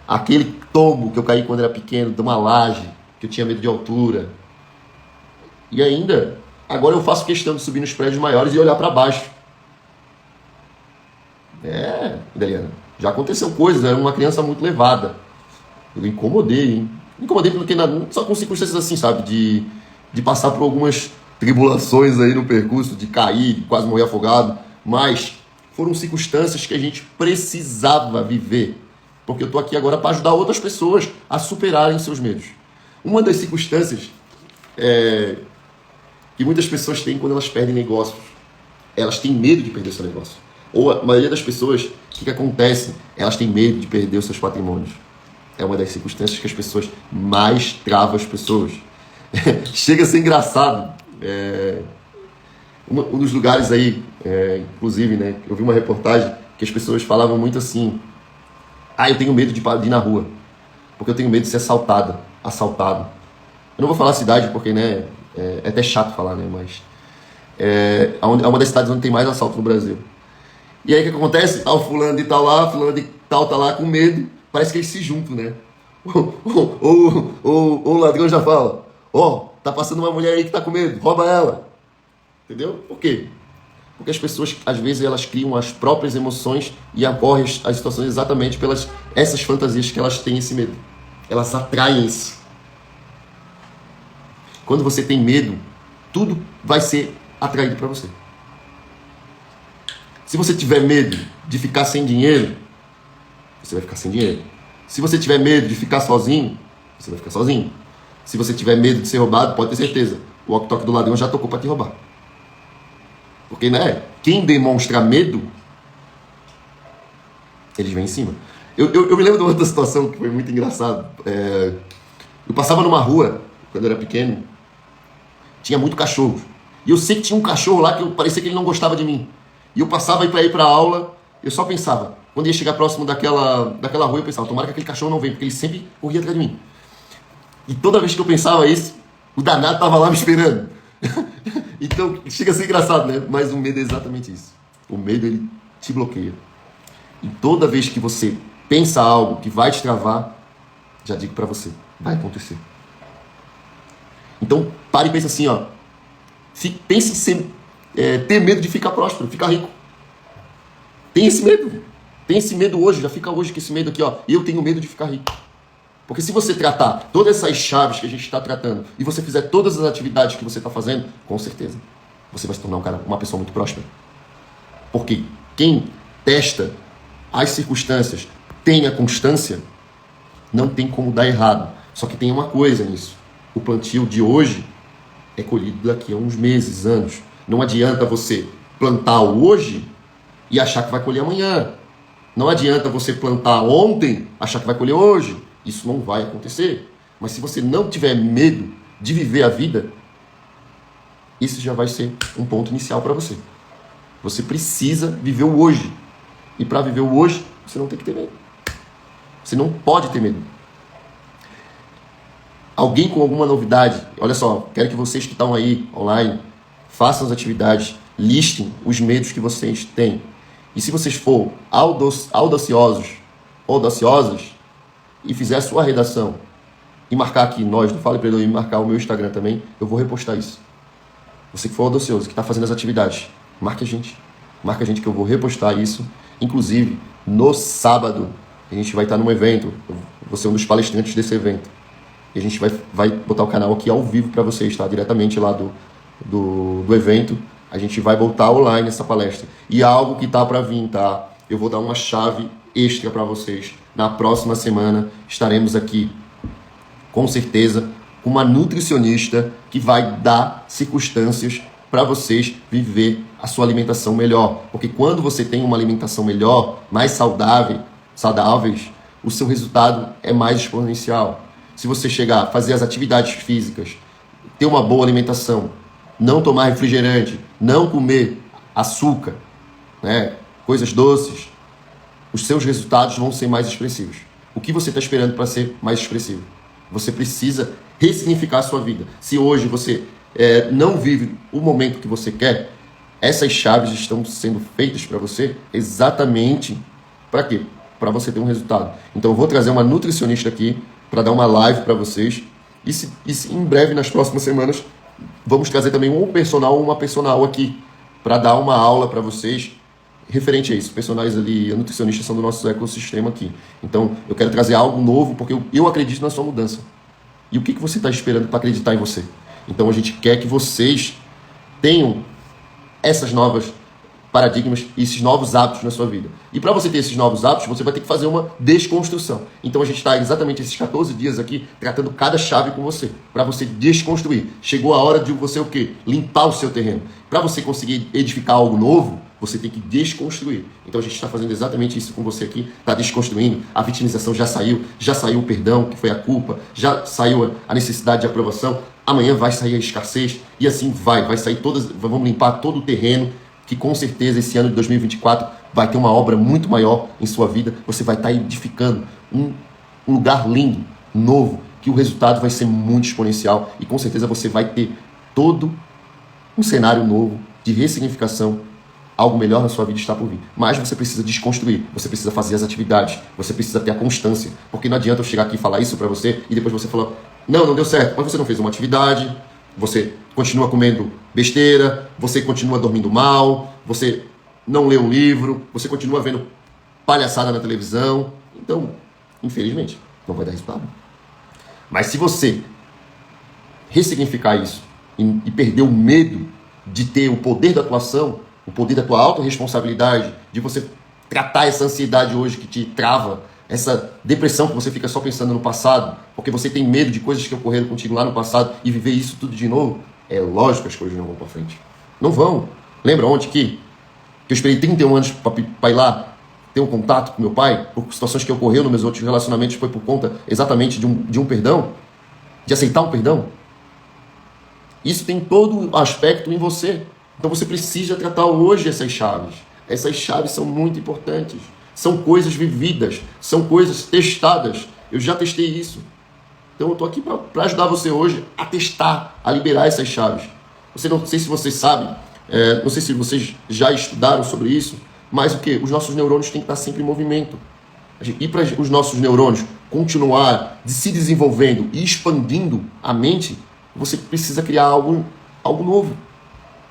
Aquele tombo que eu caí quando era pequeno, de uma laje, que eu tinha medo de altura. E ainda, agora eu faço questão de subir nos prédios maiores e olhar para baixo. Daliana, já aconteceu coisas, eu era uma criança muito levada. Eu incomodei, hein? Incomodei porque só com circunstâncias assim, sabe? De passar por algumas tribulações aí no percurso, de cair, de quase morrer afogado. Mas foram circunstâncias que a gente precisava viver. Porque eu estou aqui agora para ajudar outras pessoas a superarem seus medos. Uma das circunstâncias que muitas pessoas têm quando elas perdem negócios. Elas têm medo de perder seu negócio. Ou a maioria das pessoas, o que acontece? Elas têm medo de perder os seus patrimônios. É uma das circunstâncias que as pessoas mais travam as pessoas. Chega a ser engraçado. Um dos lugares aí, inclusive, né, eu vi uma reportagem que as pessoas falavam muito assim: eu tenho medo de ir na rua, porque eu tenho medo de ser assaltado. Eu não vou falar a cidade porque, né, é até chato falar, né, mas é uma das cidades onde tem mais assalto no Brasil. E aí o que acontece? O fulano de tal lá, fulano de tal tá lá com medo, parece que eles se juntam, né? O ladrão já fala: tá passando uma mulher aí que tá com medo, rouba ela. Entendeu? Por quê? Porque as pessoas, às vezes, elas criam as próprias emoções e ocorrem as situações exatamente pelas essas fantasias que elas têm esse medo. Elas atraem isso. Quando você tem medo, tudo vai ser atraído para você. Se você tiver medo de ficar sem dinheiro, você vai ficar sem dinheiro. Se você tiver medo de ficar sozinho, você vai ficar sozinho. Se você tiver medo de ser roubado, pode ter certeza, o walkie-talkie do ladrão já tocou para te roubar. Porque, né, quem demonstra medo, eles vêm em cima. Eu me lembro de outra situação que foi muito engraçado. Eu passava numa rua, quando eu era pequeno, tinha muito cachorro. E eu sei que tinha um cachorro lá que parecia que ele não gostava de mim. E eu passava para ir para a aula, eu só pensava, quando ia chegar próximo daquela rua, eu pensava: tomara que aquele cachorro não venha, porque ele sempre corria atrás de mim. E toda vez que eu pensava isso, o danado estava lá me esperando. Então, chega a ser engraçado, né? Mas o medo é exatamente isso. O medo, ele te bloqueia. E toda vez que você pensa algo que vai te travar, já digo para você, vai acontecer. Então, pare e pense assim, ó. Pense em ter medo de ficar próspero, ficar rico. Tem esse medo. Tem esse medo hoje, já fica hoje com esse medo aqui, ó. Eu tenho medo de ficar rico. Porque se você tratar todas essas chaves que a gente está tratando e você fizer todas as atividades que você está fazendo, com certeza, você vai se tornar uma pessoa muito próspera. Porque quem testa as circunstâncias, tem a constância, não tem como dar errado. Só que tem uma coisa nisso. O plantio de hoje é colhido daqui a uns meses, anos. Não adianta você plantar hoje e achar que vai colher amanhã. Não adianta você plantar ontem, achar que vai colher hoje. Isso não vai acontecer. Mas se você não tiver medo de viver a vida esse já vai ser um ponto inicial para você. Você precisa viver o hoje. E para viver o hoje, você não tem que ter medo. Você não pode ter medo. Alguém com alguma novidade, olha só, quero que vocês que estão aí online façam as atividades, listem os medos que vocês têm. E se vocês for audaciosos, audaciosas, e fizer a sua redação, e marcar aqui nós, do Fala Empreendedor, e marcar o meu Instagram também, eu vou repostar isso. Você que for audacioso, que está fazendo as atividades, marque a gente. Marque a gente que eu vou repostar isso. Inclusive, no sábado, a gente vai estar num evento, eu vou ser um dos palestrantes desse evento. E a gente vai botar o canal aqui ao vivo para vocês, tá? Diretamente lá do evento. A gente vai botar online essa palestra. E algo que tá para vir, tá? Eu vou dar uma chave extra para vocês. Na próxima semana estaremos aqui, com certeza, com uma nutricionista que vai dar circunstâncias para vocês viver a sua alimentação melhor. Porque quando você tem uma alimentação melhor, mais saudáveis, o seu resultado é mais exponencial. Se você chegar a fazer as atividades físicas, ter uma boa alimentação, não tomar refrigerante, não comer açúcar, né, coisas doces, os seus resultados vão ser mais expressivos. O que você está esperando para ser mais expressivo? Você precisa ressignificar a sua vida. Se hoje você não vive o momento que você quer, essas chaves estão sendo feitas para você exatamente para quê? Para você ter um resultado. Então eu vou trazer uma nutricionista aqui para dar uma live para vocês. E em breve, nas próximas semanas, vamos trazer também um personal ou uma personal aqui para dar uma aula para vocês referente a isso. Personagens ali, nutricionistas são do nosso ecossistema aqui. Então, eu quero trazer algo novo porque eu acredito na sua mudança. E o que você está esperando para acreditar em você? Então, a gente quer que vocês tenham essas novas paradigmas e esses novos hábitos na sua vida. E para você ter esses novos hábitos, você vai ter que fazer uma desconstrução. Então a gente está exatamente esses 14 dias aqui tratando cada chave com você, para você desconstruir. Chegou a hora de você o quê? Limpar o seu terreno. Para você conseguir edificar algo novo, você tem que desconstruir. Então a gente está fazendo exatamente isso com você aqui, está desconstruindo. A vitimização já saiu o perdão, que foi a culpa, já saiu a necessidade de aprovação. Amanhã vai sair a escassez e assim vai sair todas, vamos limpar todo o terreno, que com certeza esse ano de 2024 vai ter uma obra muito maior em sua vida. Você vai estar edificando um lugar lindo, novo, que o resultado vai ser muito exponencial e com certeza você vai ter todo um cenário novo de ressignificação. Algo melhor na sua vida está por vir. Mas você precisa desconstruir, você precisa fazer as atividades, você precisa ter a constância. Porque não adianta eu chegar aqui e falar isso para você e depois você falar, não deu certo, mas você não fez uma atividade, você continua comendo besteira, você continua dormindo mal, você não lê um livro, você continua vendo palhaçada na televisão. Então, infelizmente, não vai dar resultado. Mas se você ressignificar isso e perder o medo de ter o poder da atuação, o poder da tua autorresponsabilidade, de você tratar essa ansiedade hoje que te trava, essa depressão que você fica só pensando no passado, porque você tem medo de coisas que ocorreram contigo lá no passado e viver isso tudo de novo, é lógico que as coisas não vão para frente. Não vão. Lembra ontem que eu esperei 31 anos para ir lá ter um contato com meu pai, por situações que ocorreram nos meus outros relacionamentos, foi por conta exatamente de um perdão, de aceitar um perdão? Isso tem todo o aspecto em você. Então você precisa tratar hoje essas chaves. Essas chaves são muito importantes. São coisas vividas, são coisas testadas. Eu já testei isso. Então eu estou aqui para ajudar você hoje a testar, a liberar essas chaves. Não sei se vocês sabem, não sei se vocês já estudaram sobre isso, mas o que? Os nossos neurônios têm que estar sempre em movimento. E para os nossos neurônios continuar se desenvolvendo e expandindo a mente, você precisa criar algo novo.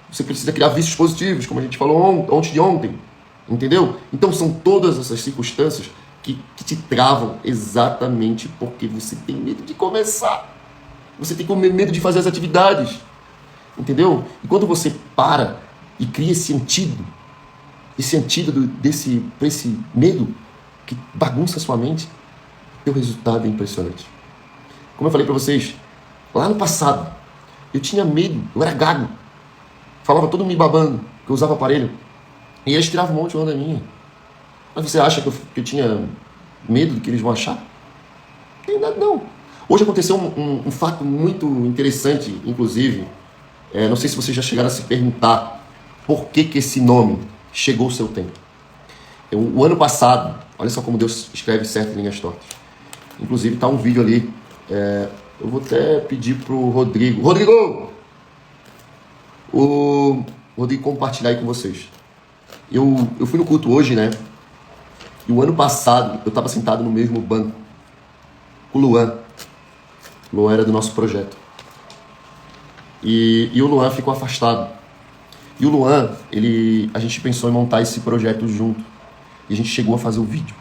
Você precisa criar vícios positivos, como a gente falou ontem. Entendeu? Então são todas essas circunstâncias que te travam exatamente porque você tem medo de começar. Você tem medo de fazer as atividades. Entendeu? E quando você para e cria esse antídoto para esse medo que bagunça a sua mente, o resultado é impressionante. Como eu falei para vocês, lá no passado, eu tinha medo, eu era gago. Falava todo me babando, que eu usava aparelho. E eles tiravam um monte de onda minha. Mas você acha que eu tinha medo do que eles vão achar? Não tem nada, não. Hoje aconteceu um fato muito interessante, inclusive, Não sei se vocês já chegaram a se perguntar por que esse nome chegou o seu tempo. O ano passado, olha só como Deus escreve certo em linhas tortas. Inclusive está um vídeo ali, eu vou até pedir pro Rodrigo. Rodrigo! O Rodrigo compartilhar aí com vocês. Eu fui no culto hoje, né? E o ano passado eu estava sentado no mesmo banco com o Luan. O Luan era do nosso projeto. E o Luan ficou afastado. E o Luan, a gente pensou em montar esse projeto junto. E a gente chegou a fazer o vídeo.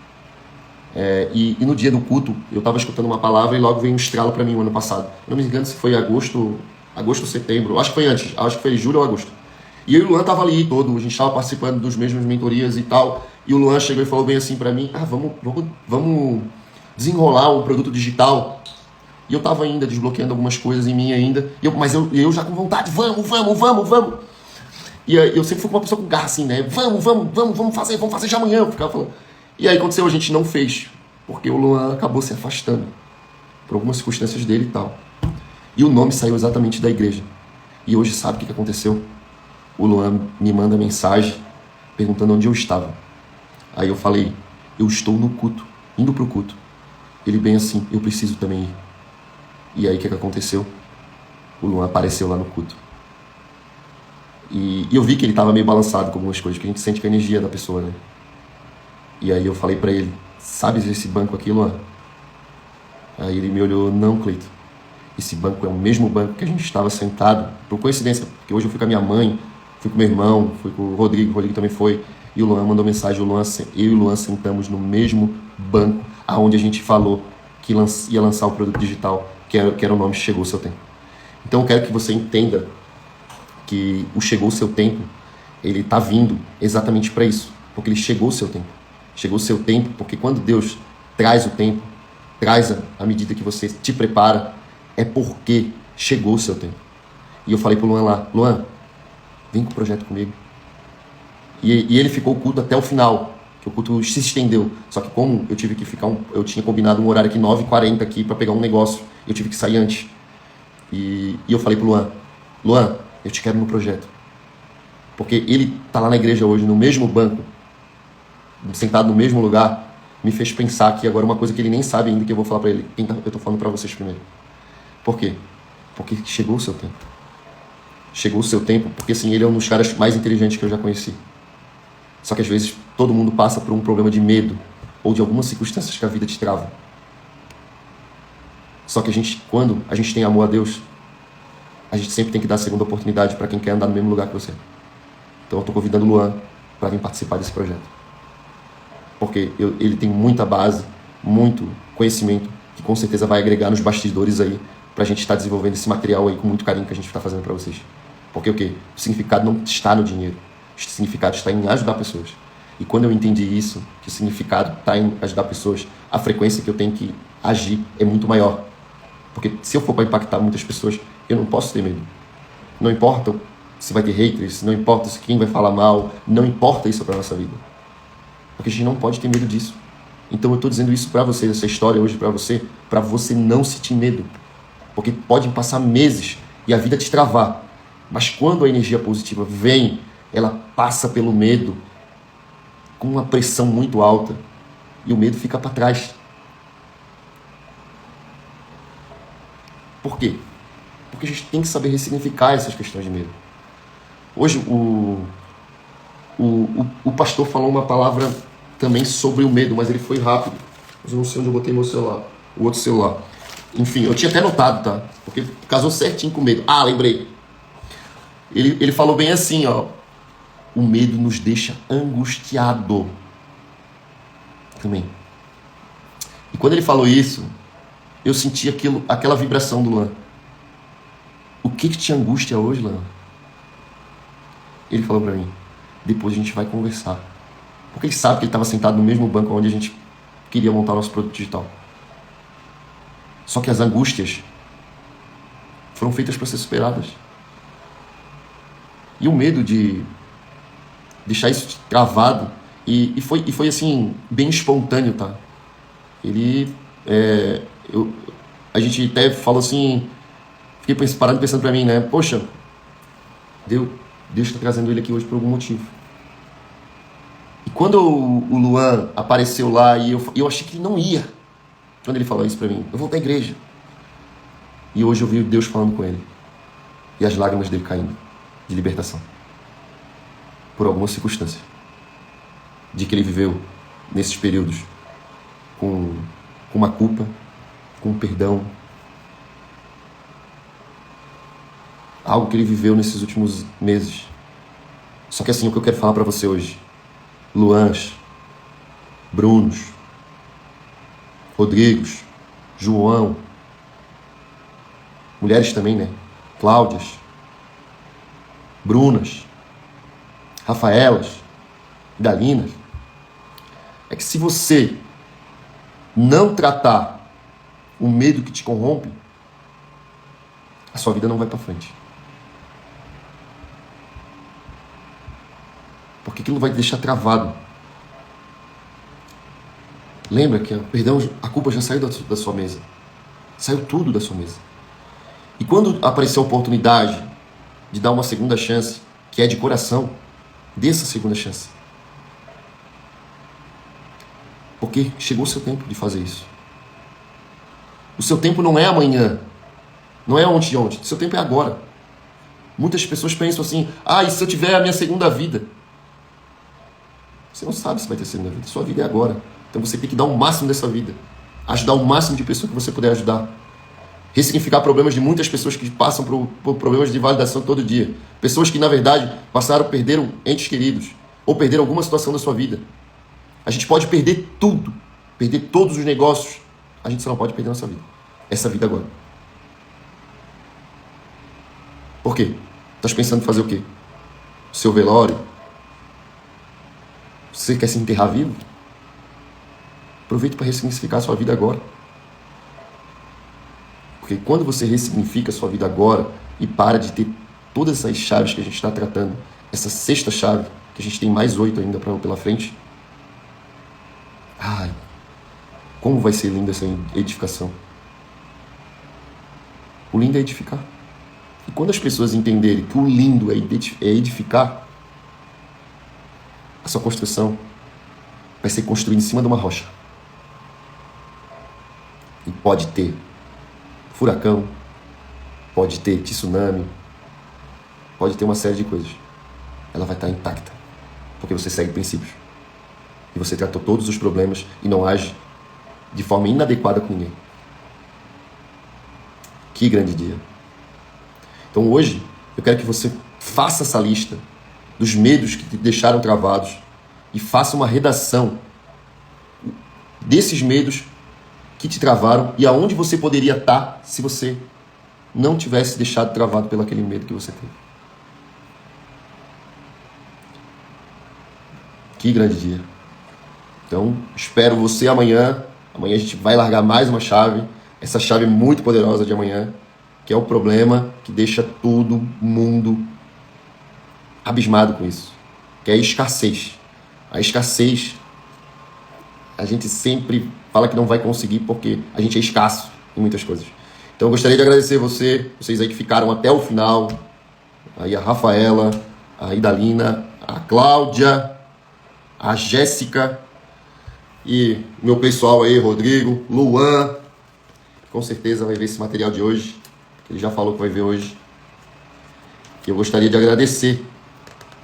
E no dia do culto, eu estava escutando uma palavra e logo veio um estralo para mim o ano passado. Eu não me engano se foi agosto ou setembro. Acho que foi antes. Acho que foi julho ou agosto. E eu e o Luan tava ali todo. A gente estava participando dos mesmos mentorias e tal. E o Luan chegou e falou bem assim para mim: vamos desenrolar um produto digital. E eu tava ainda desbloqueando algumas coisas em mim ainda. Mas eu já com vontade, vamos. E aí, eu sempre fui uma pessoa com garra assim, né? Vamos fazer já amanhã. Eu ficava falando. E aí aconteceu, a gente não fez. Porque o Luan acabou se afastando. Por algumas circunstâncias dele e tal. E o nome saiu exatamente da igreja. E hoje sabe o que aconteceu? O Luan me manda mensagem perguntando onde eu estava. Aí eu falei, eu estou no culto, indo pro culto. Ele bem assim, eu preciso também ir. E aí o que aconteceu? O Luan apareceu lá no culto. E eu vi que ele estava meio balançado com algumas coisas, que a gente sente com a energia da pessoa, né? E aí eu falei pra ele, sabe esse banco aqui, Luan? Aí ele me olhou, não, Cleito. Esse banco é o mesmo banco que a gente estava sentado. Por coincidência, porque hoje eu fui com a minha mãe, fui com meu irmão, fui com o Rodrigo também foi. E o Luan mandou mensagem, eu e o Luan sentamos no mesmo banco, aonde a gente falou que ia lançar o produto digital, que era o nome Chegou o Seu Tempo. Então eu quero que você entenda que o Chegou o Seu Tempo, ele está vindo exatamente para isso, porque ele chegou o seu tempo. Chegou o seu tempo, porque quando Deus traz o tempo, traz a medida que você te prepara, é porque chegou o seu tempo. E eu falei pro Luan lá, Luan, vem com o projeto comigo. E ele ficou o culto até o final, que o culto se estendeu. Só que como eu tive que ficar, eu tinha combinado um horário aqui 9h40 aqui para pegar um negócio, eu tive que sair antes. E eu falei pro Luan, Luan, eu te quero no projeto. Porque ele tá lá na igreja hoje, no mesmo banco, sentado no mesmo lugar, me fez pensar que agora uma coisa que ele nem sabe ainda, que eu vou falar para ele, eu tô falando para vocês primeiro. Por quê? Porque chegou o seu tempo. Chegou o seu tempo, porque assim, ele é um dos caras mais inteligentes que eu já conheci. Só que às vezes todo mundo passa por um problema de medo ou de algumas circunstâncias que a vida te trava. Só que quando a gente tem amor a Deus, a gente sempre tem que dar a segunda oportunidade para quem quer andar no mesmo lugar que você. Então eu estou convidando o Luan para vir participar desse projeto. Porque ele tem muita base, muito conhecimento, que com certeza vai agregar nos bastidores aí, para a gente estar desenvolvendo esse material aí com muito carinho que a gente está fazendo para vocês. Porque o quê? O significado não está no dinheiro. O significado está em ajudar pessoas. E quando eu entendi isso, que o significado está em ajudar pessoas, a frequência que eu tenho que agir é muito maior. Porque se eu for para impactar muitas pessoas, eu não posso ter medo. Não importa se vai ter haters, não importa se quem vai falar mal, não importa isso para a nossa vida. Porque a gente não pode ter medo disso. Então eu estou dizendo isso para vocês, essa história hoje para você não sentir medo. Porque podem passar meses e a vida te travar. Mas quando a energia positiva vem, ela passa pelo medo com uma pressão muito alta e o medo fica para trás. Por quê? Porque a gente tem que saber ressignificar essas questões de medo. Hoje o pastor falou uma palavra também sobre o medo, mas ele foi rápido. Mas eu não sei onde eu botei meu celular, o outro celular. Enfim, eu tinha até notado, tá? Porque casou certinho com o medo. Ah, lembrei. Ele falou bem assim, ó. O medo nos deixa angustiado. Também. E quando ele falou isso, eu senti aquela vibração do Luan. O que te angustia hoje, Luan? Ele falou pra mim, depois a gente vai conversar. Porque ele sabe que ele estava sentado no mesmo banco onde a gente queria montar nosso produto digital. Só que as angústias foram feitas para ser superadas. E o medo de deixar isso travado, e foi assim, bem espontâneo, tá? A gente até falou assim, fiquei parando pensando pra mim, né? Poxa, Deus está trazendo ele aqui hoje por algum motivo. E quando o Luan apareceu lá e eu achei que ele não ia, quando ele falou isso para mim, eu vou para a igreja. E hoje eu vi Deus falando com ele. E as lágrimas dele caindo, de libertação. Por alguma circunstância. De que ele viveu nesses períodos com uma culpa, com um perdão. Algo que ele viveu nesses últimos meses. Só que assim, o que eu quero falar para você hoje. Luans, Brunos, Rodrigos, João, mulheres também, né? Cláudias, Brunas, Rafaelas, Dalinas. É que se você não tratar o medo que te corrompe, a sua vida não vai para frente. Porque aquilo vai te deixar travado. Lembra que perdão, a culpa já saiu da sua mesa. Saiu tudo da sua mesa. E quando aparecer a oportunidade de dar uma segunda chance, que é de coração, dê essa segunda chance. Porque chegou o seu tempo de fazer isso. O seu tempo não é amanhã. Não é ontem. O seu tempo é agora. Muitas pessoas pensam assim, e se eu tiver a minha segunda vida? Você não sabe se vai ter segunda vida. Sua vida é agora. Então você tem que dar o máximo dessa vida. Ajudar o máximo de pessoas que você puder ajudar. Ressignificar problemas de muitas pessoas que passam por problemas de validação todo dia. Pessoas que, na verdade, perderam entes queridos. Ou perderam alguma situação da sua vida. A gente pode perder tudo. Perder todos os negócios. A gente só não pode perder nossa vida. Essa vida agora. Por quê? Estás pensando em fazer o quê? Seu velório? Você quer se enterrar vivo? Aproveite para ressignificar a sua vida agora. Porque quando você ressignifica a sua vida agora e para de ter todas essas chaves que a gente está tratando, essa sexta chave, que a gente tem mais 8 ainda pela frente, como vai ser linda essa edificação. O lindo é edificar. E quando as pessoas entenderem que o lindo é edificar, a sua construção vai ser construída em cima de uma rocha. E pode ter furacão, pode ter tsunami, pode ter uma série de coisas. Ela vai estar intacta, porque você segue princípios. E você tratou todos os problemas e não age de forma inadequada com ninguém. Que grande dia. Então hoje, eu quero que você faça essa lista dos medos que te deixaram travados e faça uma redação desses medos que te travaram e aonde você poderia estar se você não tivesse deixado travado pelo aquele medo que você teve. Que grande dia. Então, espero você amanhã. Amanhã a gente vai largar mais uma chave. Essa chave muito poderosa de amanhã, que é o problema que deixa todo mundo abismado com isso, que é a escassez. A escassez, a gente sempre fala que não vai conseguir porque a gente é escasso em muitas coisas. Então eu gostaria de agradecer vocês aí que ficaram até o final, aí a Rafaela, a Idalina, a Cláudia, a Jéssica e meu pessoal aí, Rodrigo, Luan, com certeza vai ver esse material de hoje, que ele já falou que vai ver hoje. E eu gostaria de agradecer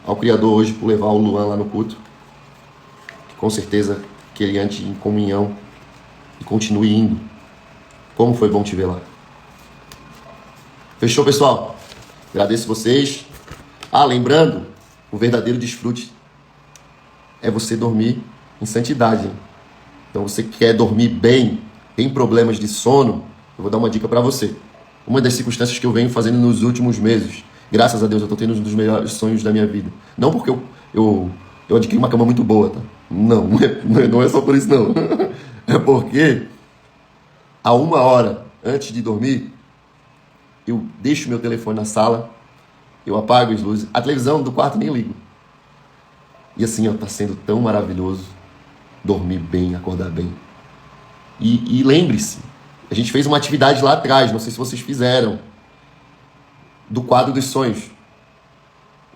ao Criador hoje por levar o Luan lá no culto. Com certeza que ele ande em comunhão e continue indo. Como foi bom te ver lá. Fechou, pessoal? Agradeço vocês. Lembrando, o verdadeiro desfrute é você dormir em santidade. Hein? Então, você quer dormir bem, tem problemas de sono, eu vou dar uma dica para você. Uma das circunstâncias que eu venho fazendo nos últimos meses, graças a Deus, eu estou tendo um dos melhores sonhos da minha vida. Não porque eu adquiri uma cama muito boa, tá? Não é só por isso, não. É porque a 1 hora antes de dormir, eu deixo meu telefone na sala, eu apago as luzes, a televisão do quarto nem ligo. E assim, tá sendo tão maravilhoso dormir bem, acordar bem. E lembre-se, a gente fez uma atividade lá atrás, não sei se vocês fizeram, do quadro dos sonhos.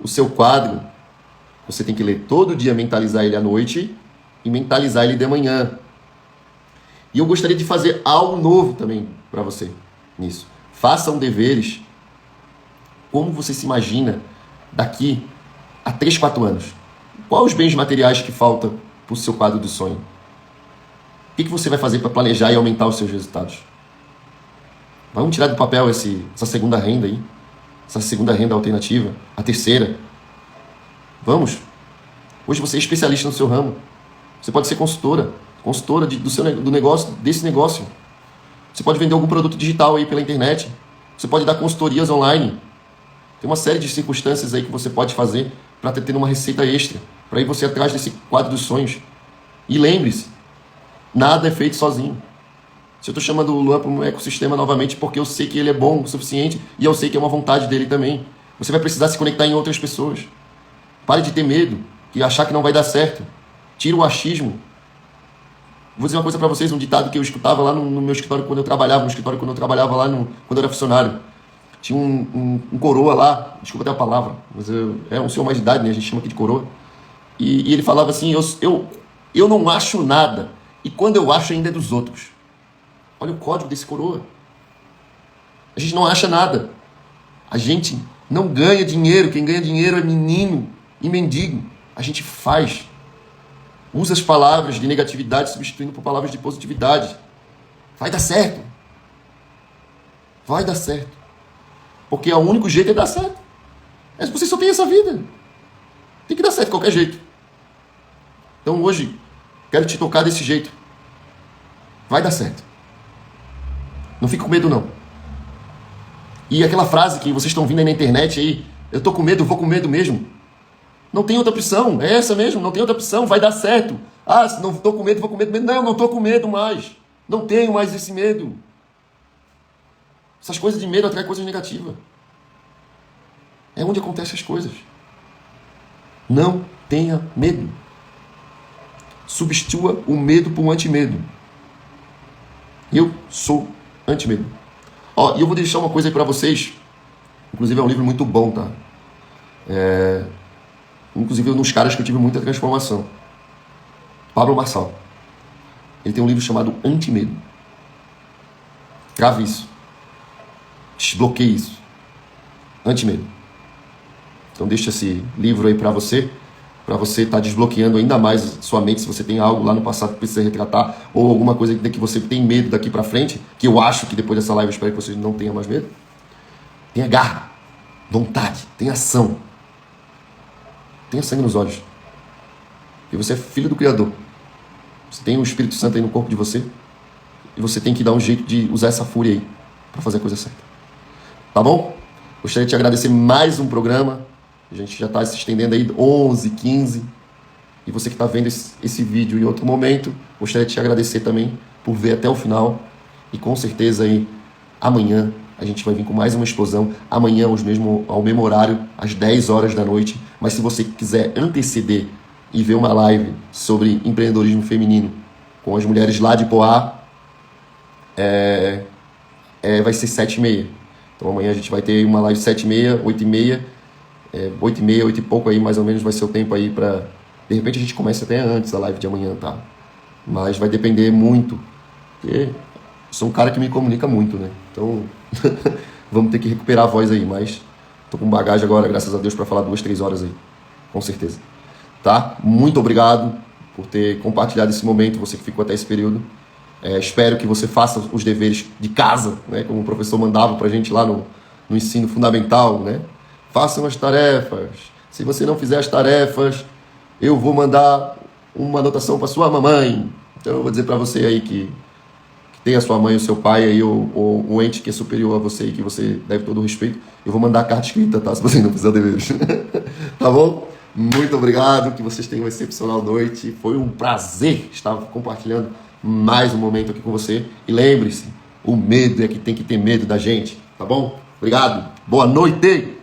O seu quadro, você tem que ler todo dia, mentalizar ele à noite e mentalizar ele de manhã. E eu gostaria de fazer algo novo também para você nisso. Façam deveres. Como você se imagina daqui a 3, 4 anos? Quais os bens materiais que faltam para o seu quadro do sonho? O que você vai fazer para planejar e aumentar os seus resultados? Vamos tirar do papel essa segunda renda aí. Essa segunda renda alternativa. A terceira. Vamos. Hoje você é especialista no seu ramo. Você pode ser consultora do negócio, desse negócio. Você pode vender algum produto digital aí pela internet. Você pode dar consultorias online. Tem uma série de circunstâncias aí que você pode fazer para ter uma receita extra, para ir você atrás desse quadro dos sonhos. E lembre-se, nada é feito sozinho. Se eu estou chamando o Luan para um ecossistema novamente porque eu sei que ele é bom o suficiente e eu sei que é uma vontade dele também. Você vai precisar se conectar em outras pessoas. Pare de ter medo e achar que não vai dar certo. Tira o achismo. Vou dizer uma coisa para vocês, um ditado que eu escutava lá no meu escritório quando eu trabalhava, lá quando eu era funcionário. Tinha um coroa lá, desculpa até a palavra, mas é um senhor mais de idade, né? A gente chama aqui de coroa. E ele falava assim, eu não acho nada, e quando eu acho ainda é dos outros. Olha o código desse coroa. A gente não acha nada. A gente não ganha dinheiro, quem ganha dinheiro é menino e mendigo. A gente faz. Usa as palavras de negatividade substituindo por palavras de positividade. Vai dar certo. Vai dar certo. Porque o único jeito é dar certo. Mas você só tem essa vida. Tem que dar certo de qualquer jeito. Então hoje, quero te tocar desse jeito. Vai dar certo. Não fique com medo, não. E aquela frase que vocês estão vindo aí na internet aí, eu tô com medo, vou com medo mesmo. Não tem outra opção. É essa mesmo, não tem outra opção. Vai dar certo. Ah, se não tô com medo, vou com medo. Não, não tô com medo mais. Não tenho mais esse medo. Essas coisas de medo atraem coisas negativas. É onde acontecem as coisas. Não tenha medo. Substitua o medo por um antimedo. Eu sou antimedo. Ó, e eu vou deixar uma coisa aí pra vocês. Inclusive é um livro muito bom, tá? Inclusive um dos caras que eu tive muita transformação. Pablo Marçal. Ele tem um livro chamado Antimedo. Grave isso. Desbloqueie isso. Antimedo. Então deixa esse livro aí pra você estar desbloqueando ainda mais sua mente, se você tem algo lá no passado que precisa retratar, ou alguma coisa que você tem medo daqui pra frente, que eu acho que depois dessa live eu espero que você não tenha mais medo. Tenha garra, vontade, tenha ação. Tenha sangue nos olhos. E você é filho do Criador. Você tem o Espírito Santo aí no corpo de você, e você tem que dar um jeito de usar essa fúria aí pra fazer a coisa certa. Tá bom? Gostaria de te agradecer mais um programa. A gente já está se estendendo aí 11, 15. E você que está vendo esse vídeo em outro momento, gostaria de te agradecer também por ver até o final. E com certeza aí, amanhã, a gente vai vir com mais uma explosão. Amanhã, ao mesmo horário, às 10 horas da noite. Mas se você quiser anteceder e ver uma live sobre empreendedorismo feminino com as mulheres lá de Poá, vai ser 7h30. Então amanhã a gente vai ter uma live 7h30, 8h30. 8h30, 8 e pouco aí, mais ou menos vai ser o tempo aí pra... De repente a gente começa até antes a live de amanhã, tá? Mas vai depender muito. Porque eu sou um cara que me comunica muito, né? Então, vamos ter que recuperar a voz aí, mas tô com bagagem agora, graças a Deus, pra falar 2, 3 horas aí. Com certeza. Tá? Muito obrigado por ter compartilhado esse momento, você que ficou até esse período. Espero que você faça os deveres de casa, né? Como o professor mandava pra gente lá no ensino fundamental, né? Façam as tarefas. Se você não fizer as tarefas, eu vou mandar uma anotação para sua mamãe. Então eu vou dizer para você aí que tem a sua mãe, o seu pai aí, ou o ente que é superior a você e que você deve todo o respeito. Eu vou mandar a carta escrita, tá? Se você não fizer deveres. Tá bom? Muito obrigado, que vocês tenham uma excepcional noite. Foi um prazer estar compartilhando mais um momento aqui com você. E lembre-se, o medo é que tem que ter medo da gente, tá bom? Obrigado. Boa noite!